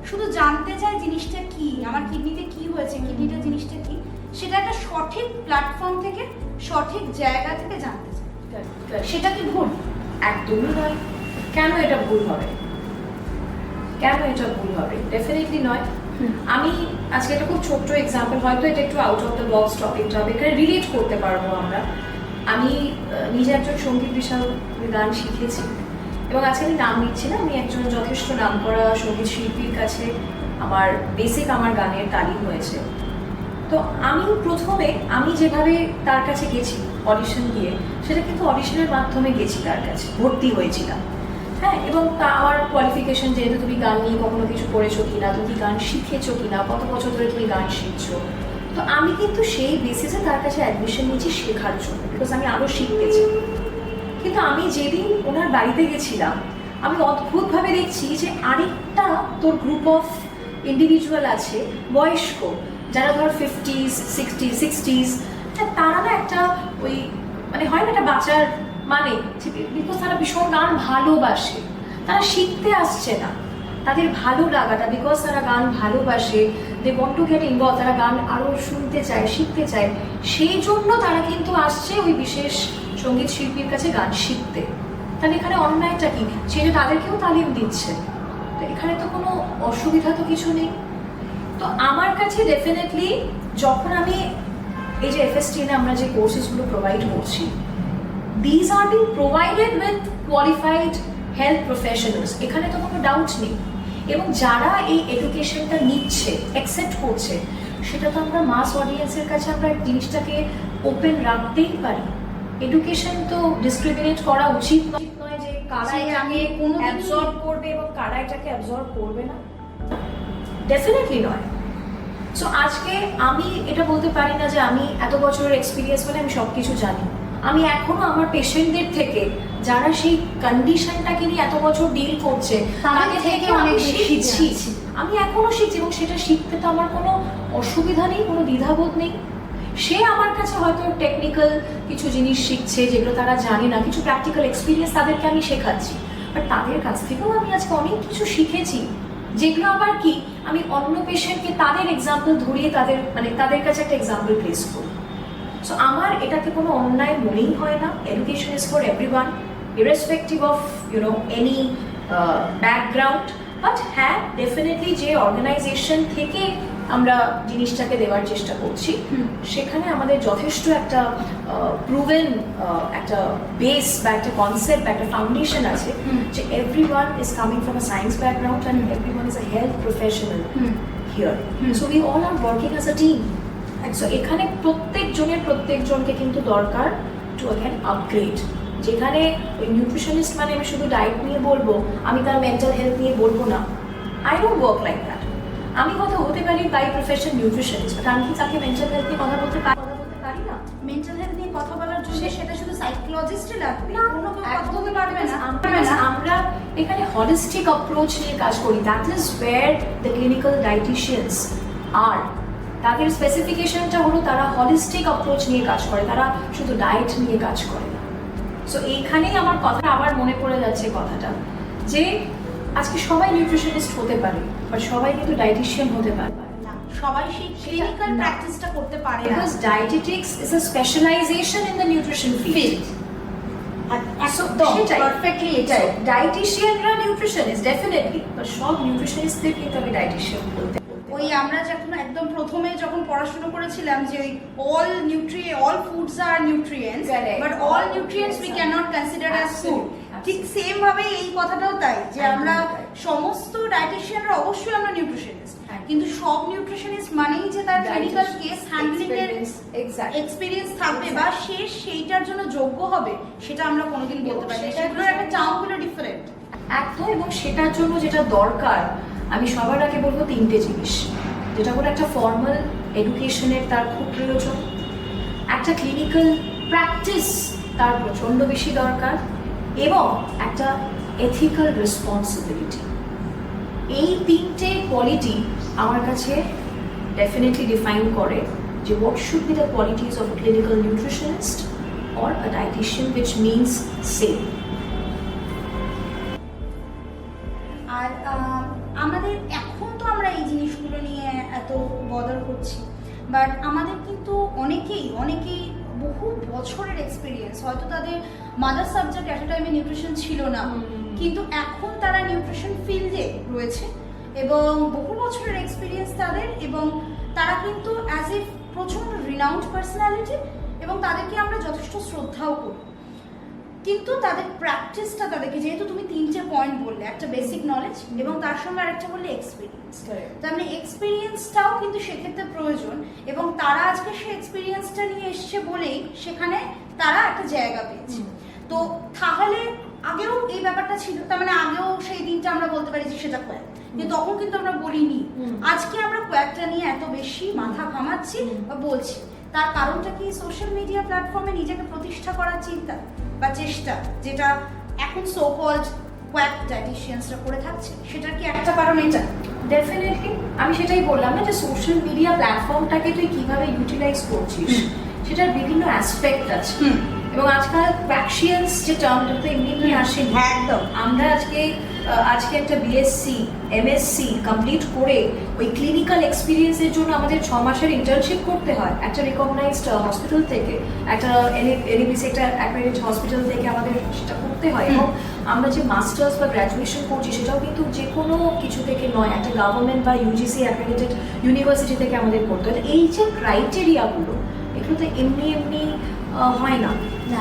শুধু জানতে চায় জিনিসটা কি, আমার কিডনিতে কি হয়েছে, কিডনিটা জিনিসটা কি, সেটা একটা সঠিক প্ল্যাটফর্ম থেকে সঠিক জায়গা থেকে জানতে চায়। সেটা কি ভুল? একদমই নয়। কেন এটা ভুল হবে? ডেফিনেটলি নয়। আমি আজকে একটা খুব ছোট্ট এক্সাম্পল, হয়তো এটা একটু আউট অফ দ্য বক্স টপিকটা হবে, এখানে রিলেট করতে পারবো আমরা। আমি নিজে একজন সঙ্গীত বিষয় গান শিখেছি, এবং আজকে আমি নাম নিচ্ছি না, আমি একজন যথেষ্ট নাম করা সঙ্গীত শিল্পীর কাছে আমার বেসিক আমার গানের তালিম হয়েছে। তো আমি প্রথমে আমি যেভাবে তার কাছে গেছি অডিশন দিয়ে, সেটা কিন্তু অডিশনের মাধ্যমে গেছি, তার কাছে ভর্তি হয়েছিলাম, হ্যাঁ। এবং আমার কোয়ালিফিকেশন, যেহেতু তুমি গান নিয়ে কখনো কিছু করেছো কিনা, তুমি গান শিখেছো কিনা, কত বছর ধরে তুমি গান শিখছো, তো আমি কিন্তু সেই বেসিসে তার কাছে অ্যাডমিশন নিয়েছি শেখার জন্য, বিকজ আমি আরও শিখতে চাই। কিন্তু আমি যেদিন ওনার বাড়িতে গেছিলাম, আমি অদ্ভুতভাবে দেখছি যে আরেকটা তোর গ্রুপ অফ ইন্ডিভিজুয়াল আছে বয়স্ক, যারা ধর 50s, 60s, তারা না একটা ওই মানে হয় না একটা বাঁচার মানে, বিকজ তারা ভীষণ গান ভালোবাসে, তারা শিখতে আসছে না, তাদের ভালো লাগাটা, বিকজ তারা গান ভালোবাসে, they want to get involve, তারা গান আরও শুনতে চায়, শিখতে চায়, সেই জন্য তারা কিন্তু আসছে ওই বিশেষ সঙ্গীত শিল্পীর কাছে গান শিখতে। তাহলে এখানে অন্যায়টা কি? সে যে তাদেরকেও তালিম দিচ্ছে, তো এখানে তো কোনো অসুবিধা তো কিছু নেই। তো আমার কাছে ডেফিনেটলি যখন আমি এই যে এফএসটিএনে আমরা যে কোর্সেসগুলো প্রোভাইড করছি, these are being provided with qualified health professionals, এখানে তো কোনো ডাউট নেই। এবং যারা এই এডুকেশনটা নিচ্ছে, অ্যাকসেপ্ট করছে, সেটা তো আমরা মাস অডিয়েন্সের কাছে আমরা জিনিসটাকে ওপেন রাখতেই পারি। এডুকেশন তো ডিসক্রিমিনেট করা উচিত নয় যে কারা এটাকে অ্যাবজর্ব করবে এবং কারা এটাকে অ্যাবজর্ব করবে না, ডেফিনেটলি নয়। সো আজকে আমি এটা বলতে পারি না যে আমি এত বছরের এক্সপিরিয়েন্স মানে আমি সব কিছু জানি। আমি এখনো আমার পেশেন্টদের থেকে যারা সেই কন্ডিশনটাকে নিয়ে এত বছর ডিল করছে তাদের থেকে অনেক শিখছি, আমি এখনো শিখছি। এবং সেটা শিখতে তো আমার কোনো অসুবিধা নেই, কোনো দ্বিধাবোধ নেই। সে আমার কাছে হয়তো টেকনিক্যাল কিছু জিনিস শিখছে যেগুলো তারা জানে না, কিছু প্র্যাকটিক্যাল এক্সপিরিয়েন্স তাদেরকে আমি শেখাচ্ছি, বাট তাদের কাছ থেকেও আমি আজকে অনেক কিছু শিখেছি, যেগুলো আবার কি আমি অন্য পেশেন্টকে তাদের এক্সাম্পল ধরিয়ে তাদের কাছে একটা এক্সাম্পল প্লেস করি। সো আমার এটাতে কোনো অন্যায় মনেই হয় না। Education is for everyone, irrespective of any background. But হ্যাঁ, ডেফিনেটলি যে অর্গানাইজেশন থেকে আমরা জিনিসটাকে দেওয়ার চেষ্টা করছি, সেখানে আমাদের যথেষ্ট একটা প্রুভেন একটা বেস বা একটা কনসেপ্ট বা একটা ফাউন্ডেশন আছে যে everyone is coming from a science background and everyone is a health professional here. So we all are working as a team. So এখানে প্রত্যেকজনকে কিন্তু দরকার টু অ্যাগেন আপগ্রেড। যেখানে ওই নিউট্রিশনিস্ট মানে আমি শুধু ডায়েট নিয়ে বলবো, আমি তার মেন্টাল হেলথ নিয়ে বলবো না। I don't work like that. আমি হয়তো হতে পারি বাই প্রফেশন নিউট্রিশনিস্ট, বাট আমি কি তাকে মেন্টাল হেলথ নিয়ে কথা বলতে পারি না? মেন্টাল হেলথ নিয়ে কথা বলার জন্য সেটা শুধু সাইকোলজিস্টই লাগবে না, অন্য কেউ কথা একদমই বলতে পারবে না। আমরা এখানে হলিস্টিক অ্যাপ্রোচ নিয়ে কাজ করি। That is where the clinical dietitians আর তাদের স্পেসিফিকেশনটা হলো তারা হলিস্টিক অ্যাপ্রোচ নিয়ে কাজ করে, তারা শুধু ডায়েট নিয়ে কাজ করে না। সো এইখানেই আমার কথা আবার মনে পড়ে যাচ্ছে কথাটা যে আজকে সবাই নিউট্রিশনিস্ট হতে পারে, বাট সবাই কিন্তু ডায়েটিশিয়ান হতে পারে না, সবাই সেই ক্লিনিক্যাল প্র্যাকটিসটা করতে পারে না। Because dietetics is a specialisation in the nutrition field. Perfectly এটাই। ডায়েটিশিয়ানরা নিউট্রিশনিস্ট ডেফিনেটলি, বাট সব নিউট্রিশনিস্টদের কিন্তু আমি ডায়েটিশিয়ান বলতে। ওই আমরা যখন একদম প্রথমে যখন পড়াশোনা করেছিলাম যে ওই all foods are nutrients, but all nutrients we cannot consider as food. ঠিক সেম ভাবে এই কথাটাও তাই যে আমরা সমস্ত ডায়েটিশিয়ানরা অবশ্যই আমরা নিউট্রিশনিস্ট, কিন্তু সব নিউট্রিশনিস্ট মানেই যে তার ক্লিনিক্যাল কেস হ্যান্ডলিং এর এক্সপেরিয়েন্স থাকবে বা সে সেইটার জন্য যোগ্য হবে, সেটা আমরা কোনোদিন বলতে পারি না। সেগুলোর একটা টার্মগুলো ডিফারেন্ট একদম। এবং সেটার জন্য যেটা দরকার আমি সবার আগে বলবো তিনটে জিনিস, যেটা হলো একটা ফর্মাল এডুকেশনের তার খুব প্রয়োজন, একটা ক্লিনিক্যাল প্র্যাকটিস তার প্রচণ্ড বেশি দরকার, এবং একটা এথিক্যাল রেসপন্সিবিলিটি। এই তিনটে কোয়ালিটি আমার কাছে ডেফিনেটলি ডিফাইন করে যে what should be the qualities of a clinical nutritionist or a dietitian, which means same. আর আমাদের এখন তো আমরা এই জিনিসগুলো নিয়ে এত বদল করছি, বাট আমাদের কিন্তু অনেকেই বহু বছরের এক্সপিরিয়েন্স, হয়তো তাদের মাদার সাবজেক্ট একটা টাইমে নিউট্রিশন ছিল না, কিন্তু এখন তারা নিউট্রিশন ফিল্ডে রয়েছে এবং বহু বছরের এক্সপিরিয়েন্স তাদের, এবং তারা কিন্তু অ্যাজ এ প্রচণ্ড রিনাউন্ড পার্সোনালিটি, এবং তাদেরকে আমরা যথেষ্ট শ্রদ্ধাও করি। কিন্তু তাদের প্র্যাকটিসটা তাদেরকে, যেহেতু তুমি তিনটে পয়েন্ট বললে, একটা বেসিক নলেজ এবং তার সঙ্গে আরেকটা বললে এক্সপিরিয়েন্স, তার মানে এক্সপিরিয়েন্সটাও কিন্তু সেক্ষেত্রে প্রয়োজন, এবং তারা আজকে সেই এক্সপিরিয়েন্সটা নিয়ে এসছে বলেই সেখানে তারা একটা জায়গা পেয়েছে। তো তাহলে আগেও এই ব্যাপারটা ছিল, তার মানে আগেও সেই দিনটা আমরা বলতে পারি যে সেটা কোয়াক, কিন্তু তখন কিন্তু আমরা বলিনি। আজকে আমরা কোয়াকটা নিয়ে এত বেশি মাথা ঘামাচ্ছি বা বলছি, তার কারণটা কি সোশ্যাল মিডিয়া প্ল্যাটফর্মে নিজেকে প্রতিষ্ঠা করার চিন্তা বা চেষ্টা, যেটা এখন সো কল্ড কোয়াক ডায়েটিশিয়ানসরা করে থাকছে, সেটার কি একটা কারণ এটা? ডেফিনেটলি আমি সেটাই বললাম না যে সোশ্যাল মিডিয়া প্ল্যাটফর্মটাকে তুই কিভাবে ইউটিলাইজ করছিস সেটার বিভিন্ন অ্যাসপেক্ট আছে। এবং আজকাল প্যাকশিয়ান্স যে টার্মটা তো এমনি আসেনি একদম। আমরা আজকে একটা বিএসসি এমএসসি কমপ্লিট করে ওই ক্লিনিক্যাল এক্সপিরিয়েন্সের জন্য আমাদের 6 মাসের ইন্টার্নশিপ করতে হয় একটা রিকগনাইজড হসপিটাল থেকে, একটা এনএবিসি একটা অ্যাক্রেডিটেড হসপিটাল থেকে আমাদের সেটা করতে হয়। এবং আমরা যে মাস্টার্স বা গ্র্যাজুয়েশন করছি সেটাও কিন্তু যে কোনো কিছু থেকে নয়, একটা গভর্নমেন্ট বা ইউজিসি অ্যাক্রেডিটেড ইউনিভার্সিটি থেকে আমাদের করতে হয়। এই যে ক্রাইটেরিয়াগুলো, এগুলো তো এমনি হয় না।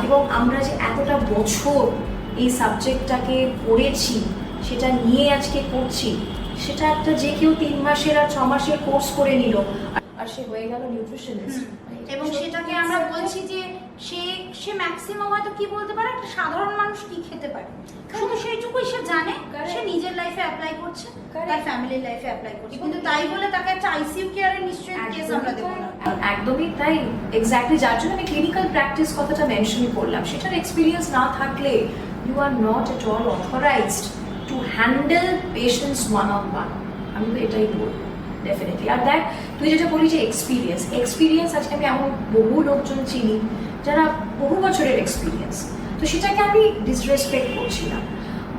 এবং আমরা যে এতটা বছর এই সাবজেক্টটাকে পড়েছি, সেটা নিয়ে আজকে করছি, সেটা একটা যে কেউ 3 মাসের আর 6 মাসের কোর্স করে নিল আর সে হয়ে গেল নিউট্রিশনিস্ট। এবং সেটাকে আমরা বলছি যে সে সে ম্যাক্সিমাম হয়তো কি বলতে পারে, একটা সাধারণ মানুষ কি খেতে পারে শুধু সেইটুকুই সে জানে, সে নিজের লাইফে অ্যাপ্লাই করছে, তার ফ্যামিলির লাইফে অ্যাপ্লাই করছে, কিন্তু তাই বলে তাকে একটা আইসিইউ কেয়ারে নিশ্চয়ই কেস আমরা দেবো না। একদমই তাই, এক্স্যাক্টলি, যার জন্য আমি ক্লিনিক্যাল প্র্যাকটিস কথাটা মেনশন করলাম। সেটার এক্সপিরিয়েন্স না থাকলে you are not at all authorised to handle patients one on one. আমি তো এটাই বলবো ডেফিনেটলি। আর দেখ, তুই যেটা বলি যে এক্সপিরিয়েন্স আজকে আমি এমন বহু লোকজন চিনি যারা বহু বছরের এক্সপিরিয়েন্স, তো সেটাকে আমি ডিসরেসপেক্ট করছি না,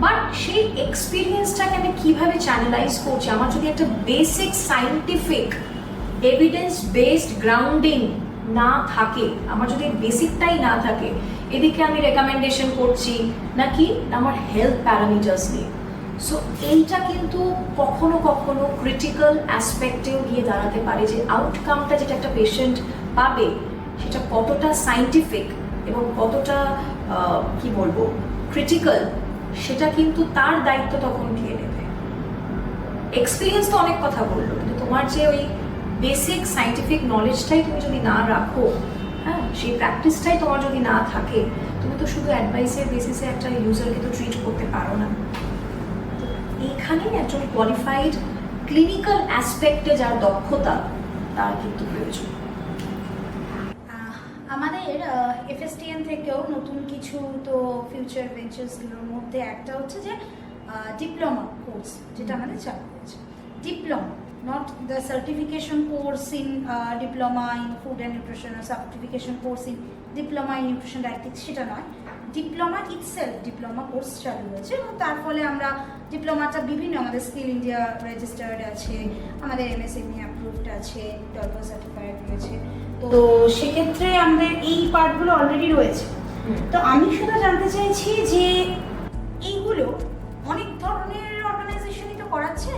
বাট সেই এক্সপিরিয়েন্সটাকে আমি কিভাবে চ্যানেলাইজ করছি। আমার যদি একটা basic scientific evidence based grounding না থাকে, আমার যদি বেসিকটাই না থাকে, এদিকে আমি রেকমেন্ডেশন করছি নাকি আমার হেলথ প্যারামিটার্স নিয়ে। সো এইটা কিন্তু কখনো কখনো ক্রিটিক্যাল অ্যাসপেক্টেও গিয়ে দাঁড়াতে পারে যে আউটকামটা যেটা একটা পেশেন্ট পাবে সেটা কতটা সায়েন্টিফিক এবং কতটা কি বলবো ক্রিটিক্যাল, সেটা কিন্তু তার দায়িত্ব তখন কে নেবে। এক্সপিরিয়েন্স তো অনেক কথা বললো, কিন্তু তোমার যে ওই বেসিক সায়েন্টিফিক নলেজটাই তুমি যদি না রাখো, হ্যাঁ, সেই প্র্যাকটিসটাই তোমার যদি না থাকে, তুমি তো শুধু অ্যাডভাইসের বেসিসে একটা ইউজারকে তো ট্রিট করতে পারো না। এখানে একজন কোয়ালিফাইড ক্লিনিক্যাল অ্যাসপেক্টে যার দক্ষতা, তার কিন্তু প্রয়োজন। আমাদের এফএসটিএন থেকেও নতুন কিছু তো ফিউচার ভেঞ্চার্সগুলোর মধ্যে একটা হচ্ছে যে ডিপ্লোমা কোর্স, যেটা আমাদের চালু হয়েছে। Diploma, not the certification course in diploma in food and nutrition, certification course in diploma in nutrition dietetics, সেটা নয়, ডিপ্লোমা ইটসেলফ ডিপ্লোমা কোর্স চালু হয়েছে। এবং তার ফলে আমরা ডিপ্লোমাটা বিভিন্ন আমাদের স্কিল ইন্ডিয়া রেজিস্টার্ড আছে, আমাদের এমএসএমই অ্যাপ্রুভড আছে, ডলফা সার্টিফাইড রয়েছে। তো সেক্ষেত্রে আমাদের এই পার্টগুলো অলরেডি রয়েছে। তো আমি শুধু জানতে চাইছি যে এইগুলো অনেক ধরনের অর্গানাইজেশনই তো করাচ্ছে,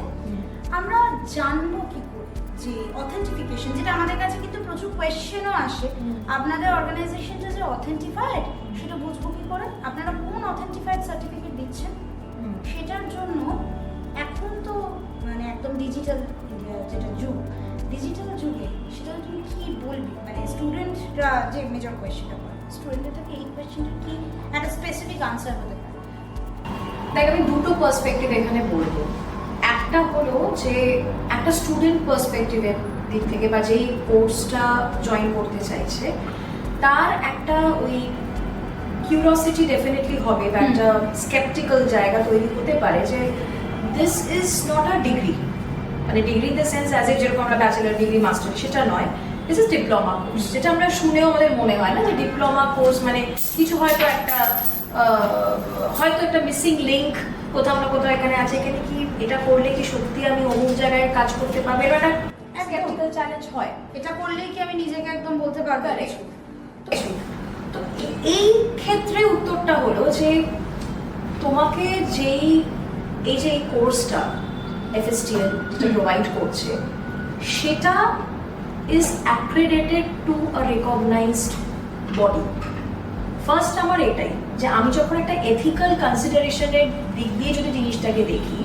আমরা জানবো কি করে যে অথেন্টিফিকেশন, যেটা আমাদের কাছে কিন্তু প্রচুর কোয়েশ্চেনও আসে, আপনাদের অর্গানাইজেশনটা যে অথেন্টিফাইড সেটা বুঝবো কি করে, আপনারা কোন অথেন্টিফাইড সার্টিফিকেট দিচ্ছেন, সেটার জন্য এখন তো মানে একদম ডিজিটাল ইন্ডিয়া যেটা যুগ, ডিজিটাল যুগে সেটা তুমি কি বলবি, মানে স্টুডেন্টরা যে মেজর কোয়েশ্চেনটা করে, স্টুডেন্টদের থেকে এই কোয়েশ্চেনটা কি একটা স্পেসিফিক আনসার হতে পারে? দেখ, আমি দুটো পার্সপেক্টিভ এখানে বলবো। একটা হলো যে একটা স্টুডেন্ট পার্সপেক্টিভের দিক থেকে, বা যেই কোর্সটা জয়েন করতে চাইছে, তার একটা ওই কিউরিওসিটি ডেফিনেটলি হবে, বা একটা স্কেপটিক্যাল জায়গা তৈরি হতে পারে যে this is not a degree, মানে degree in the sense as a যেরকম আমরা ব্যাচেলার ডিগ্রি মাস্টার, সেটা নয়, দিস ইজ ডিপ্লোমা কোর্স। যেটা আমরা শুনেও আমাদের মনে হয় না যে ডিপ্লোমা কোর্স মানে কিছু হয়তো একটা মিসিং লিঙ্ক কোথাও না কোথাও এখানে আছে, এখানে কি এটা করলে কি সত্যি আমি অমুক জায়গায় কাজ করতে পারবো, এটা একটা স্কেপটিক্যাল চ্যালেঞ্জ হয়। এটা করলেই কি আমি নিজেকে একদম বলতে পারবো? তো এই ক্ষেত্রে উত্তরটা হলো যে তোমাকে এই যে কোর্সটা এফএসটিএন প্রোভাইড করছে, সেটা is accredited to a recognised body. First আমার এটাই যে আমি যখন একটা এথিক্যাল কনসিডারেশনের দিক দিয়ে যদি জিনিসটাকে দেখি,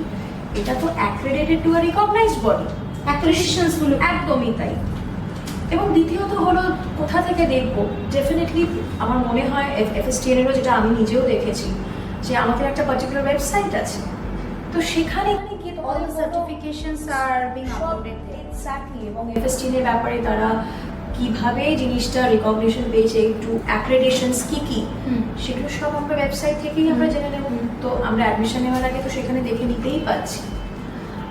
এটা তো accredited to a recognised body, অ্যাক্রেডিটেশনসগুলো একদমই তাই। এবং দ্বিতীয়ত হলো কোথা থেকে দেখবো, ডেফিনেটলি আমার মনে হয় এফএসটিএনেরও, যেটা আমি নিজেও দেখেছি, যে আমাদের একটা পার্টিকুলার ওয়েবসাইট আছে, তো সেখানে গিয়ে all the certifications are being uploaded there. Exactly. এবং এফএসটিএনের ব্যাপারে তারা কিভাবে জিনিসটা রিকগনিশন পেয়েছে, একটু অ্যাক্রেডিটেশনস কি সেগুলো সব আমরা ওয়েবসাইট থেকেই আমরা জেনে নেব। তো আমরা অ্যাডমিশন নেওয়ার আগে তো সেখানে দেখে নিতেই পাচ্ছি।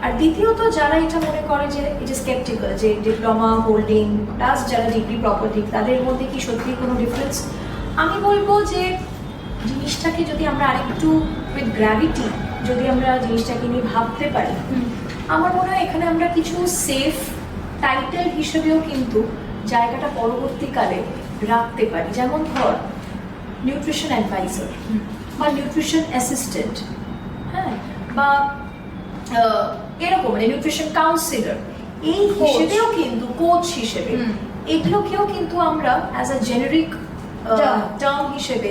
আর দ্বিতীয়ত যারা এটা মনে করে যে এটা স্কেপটিক্যাল, যে ডিপ্লোমা হোল্ডিং প্লাস যারা ডিগ্রি প্রপার্টি, তাদের মধ্যে কি সত্যি কোনো ডিফারেন্স, আমি বলবো যে জিনিসটাকে যদি আমরা আরেকটু উইথ গ্র্যাভিটি যদি আমরা জিনিসটাকে নিয়ে ভাবতে পারি, আমার মনে হয় এখানে আমরা কিছু সেফ টাইটেল হিসেবেও কিন্তু জায়গাটা পরবর্তীকালে রাখতে পারি। যেমন ধর নিউট্রিশন অ্যাডভাইজার বা নিউট্রিশন অ্যাসিস্ট্যান্ট, হ্যাঁ, বা এরকম মানে নিউট্রিশন কাউন্সিলর, এই হিসেবেও কিন্তু কোচ হিসেবে এগুলোকেও কিন্তু আমরা অ্যাজ আ জেনারিক টার্ম হিসেবে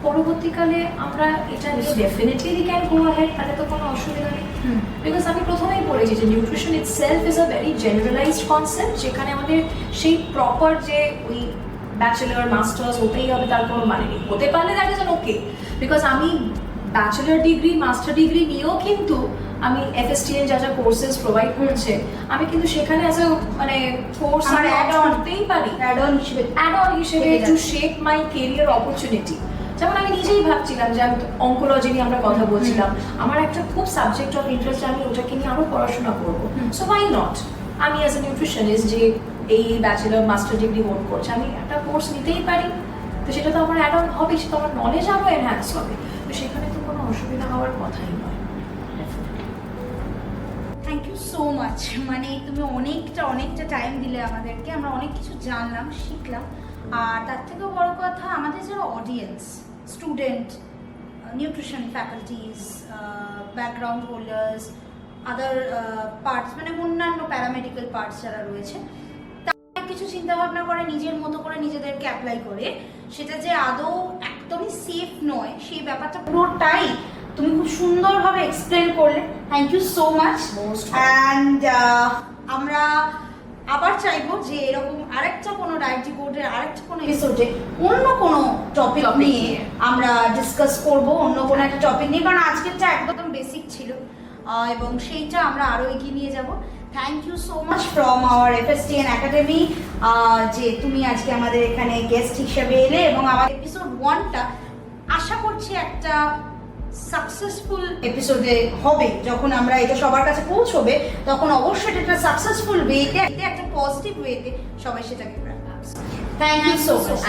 পরবর্তীকালে আমরা এটা নিয়ে definitely we can go ahead, তাহলে তো কোনো অসুবিধা নেই। বিকজ আমি প্রথমেই বলেছি যে nutrition itself is a very generalised concept, যেখানে আমাদের সেই প্রপার যে ওই ব্যাচেলার মাস্টার্স হতেই হবে তার কোনো মানে নেই। হতে পারলে that is an okay, because আমি ব্যাচেলার ডিগ্রি মাস্টার ডিগ্রি নিয়েও কিন্তু আমি FSTN যা যা কোর্সেস প্রোভাইড করছে আমি কিন্তু সেখানে অ্যাজ আ মানে কোর্স আমার অ্যাড add-on করতেই পারি, অ্যাড-অন হিসেবে অ্যাড-অন হিসেবে থেকে টু যাচ্ছে। শেপ মাই কেরিয়ার অপরচুনিটি। যেমন আমি নিজেই ভাবছিলাম যে আমি অঙ্কোলজি নিয়ে আমরা কথা বলছিলাম, আমার একটা খুব সাবজেক্ট অফ ইন্টারেস্ট, আমি ওটাকে নিয়ে আরো পড়াশোনা করবো। সো ওয়াই নট, আমি অ্যাজ এ নিউট্রিশনিস্ট যে এই ব্যাচেলার মাস্টার ডিগ্রি হোল্ড করছে আমি একটা কোর্স নিতেই পারি, তো সেটা তো আমার অ্যাড অন হবে, সেটা আমার নলেজ আরও এনহ্যান্স হবে, তো সেখানে তো কোনো অসুবিধা হওয়ার কথাই নয়। থ্যাংক ইউ সো মাচ, মানে তুমি অনেকটা টাইম দিলে আমাদেরকে, আমরা অনেক কিছু জানলাম শিখলাম। আর তার থেকেও বড় কথা, আমাদের যারা audience, student, nutrition faculties, background holders, other parts মানে অন্যান্য প্যারামেডিক্যাল পার্টস যারা রয়েছে, তারা কিছু চিন্তা ভাবনা করে নিজের মতো করে নিজেদেরকে অ্যাপ্লাই করে, সেটা যে আদৌ একদমই সেফ নয় সেই ব্যাপারটা পুরোটাই তুমি খুব সুন্দরভাবে এক্সপ্লেন করলে। Thank you so much. And আমরা আবার চাইবো যে এরকম আরেকটা কোনো ডায়েটি বোর্ডের আরেকটা কোনো এপিসোডে অন্য কোনো টপিক নিয়ে আমরা ডিসকাস করব, অন্য কোনো একটা টপিক নিয়ে, কারণ আজকেরটা একদম বেসিক ছিল এবং সেইটা আমরা আরও এগিয়ে নিয়ে যাব। Thank you so much from our FSTN academy, যে তুমি আজকে আমাদের এখানে গেস্ট হিসেবে এলে, এবং আমার এপিসোড 1টা আশা করছি একটা সাকসেসফুল এপিসোডে হবে। যখন আমরা এটা সবার কাছে পৌঁছবে তখন অবশ্যই এটা একটা সাকসেসফুল ওয়েতে, একটা পজিটিভ ওয়েতে সবাই সেটাকে ভাবছে। Thank you so much.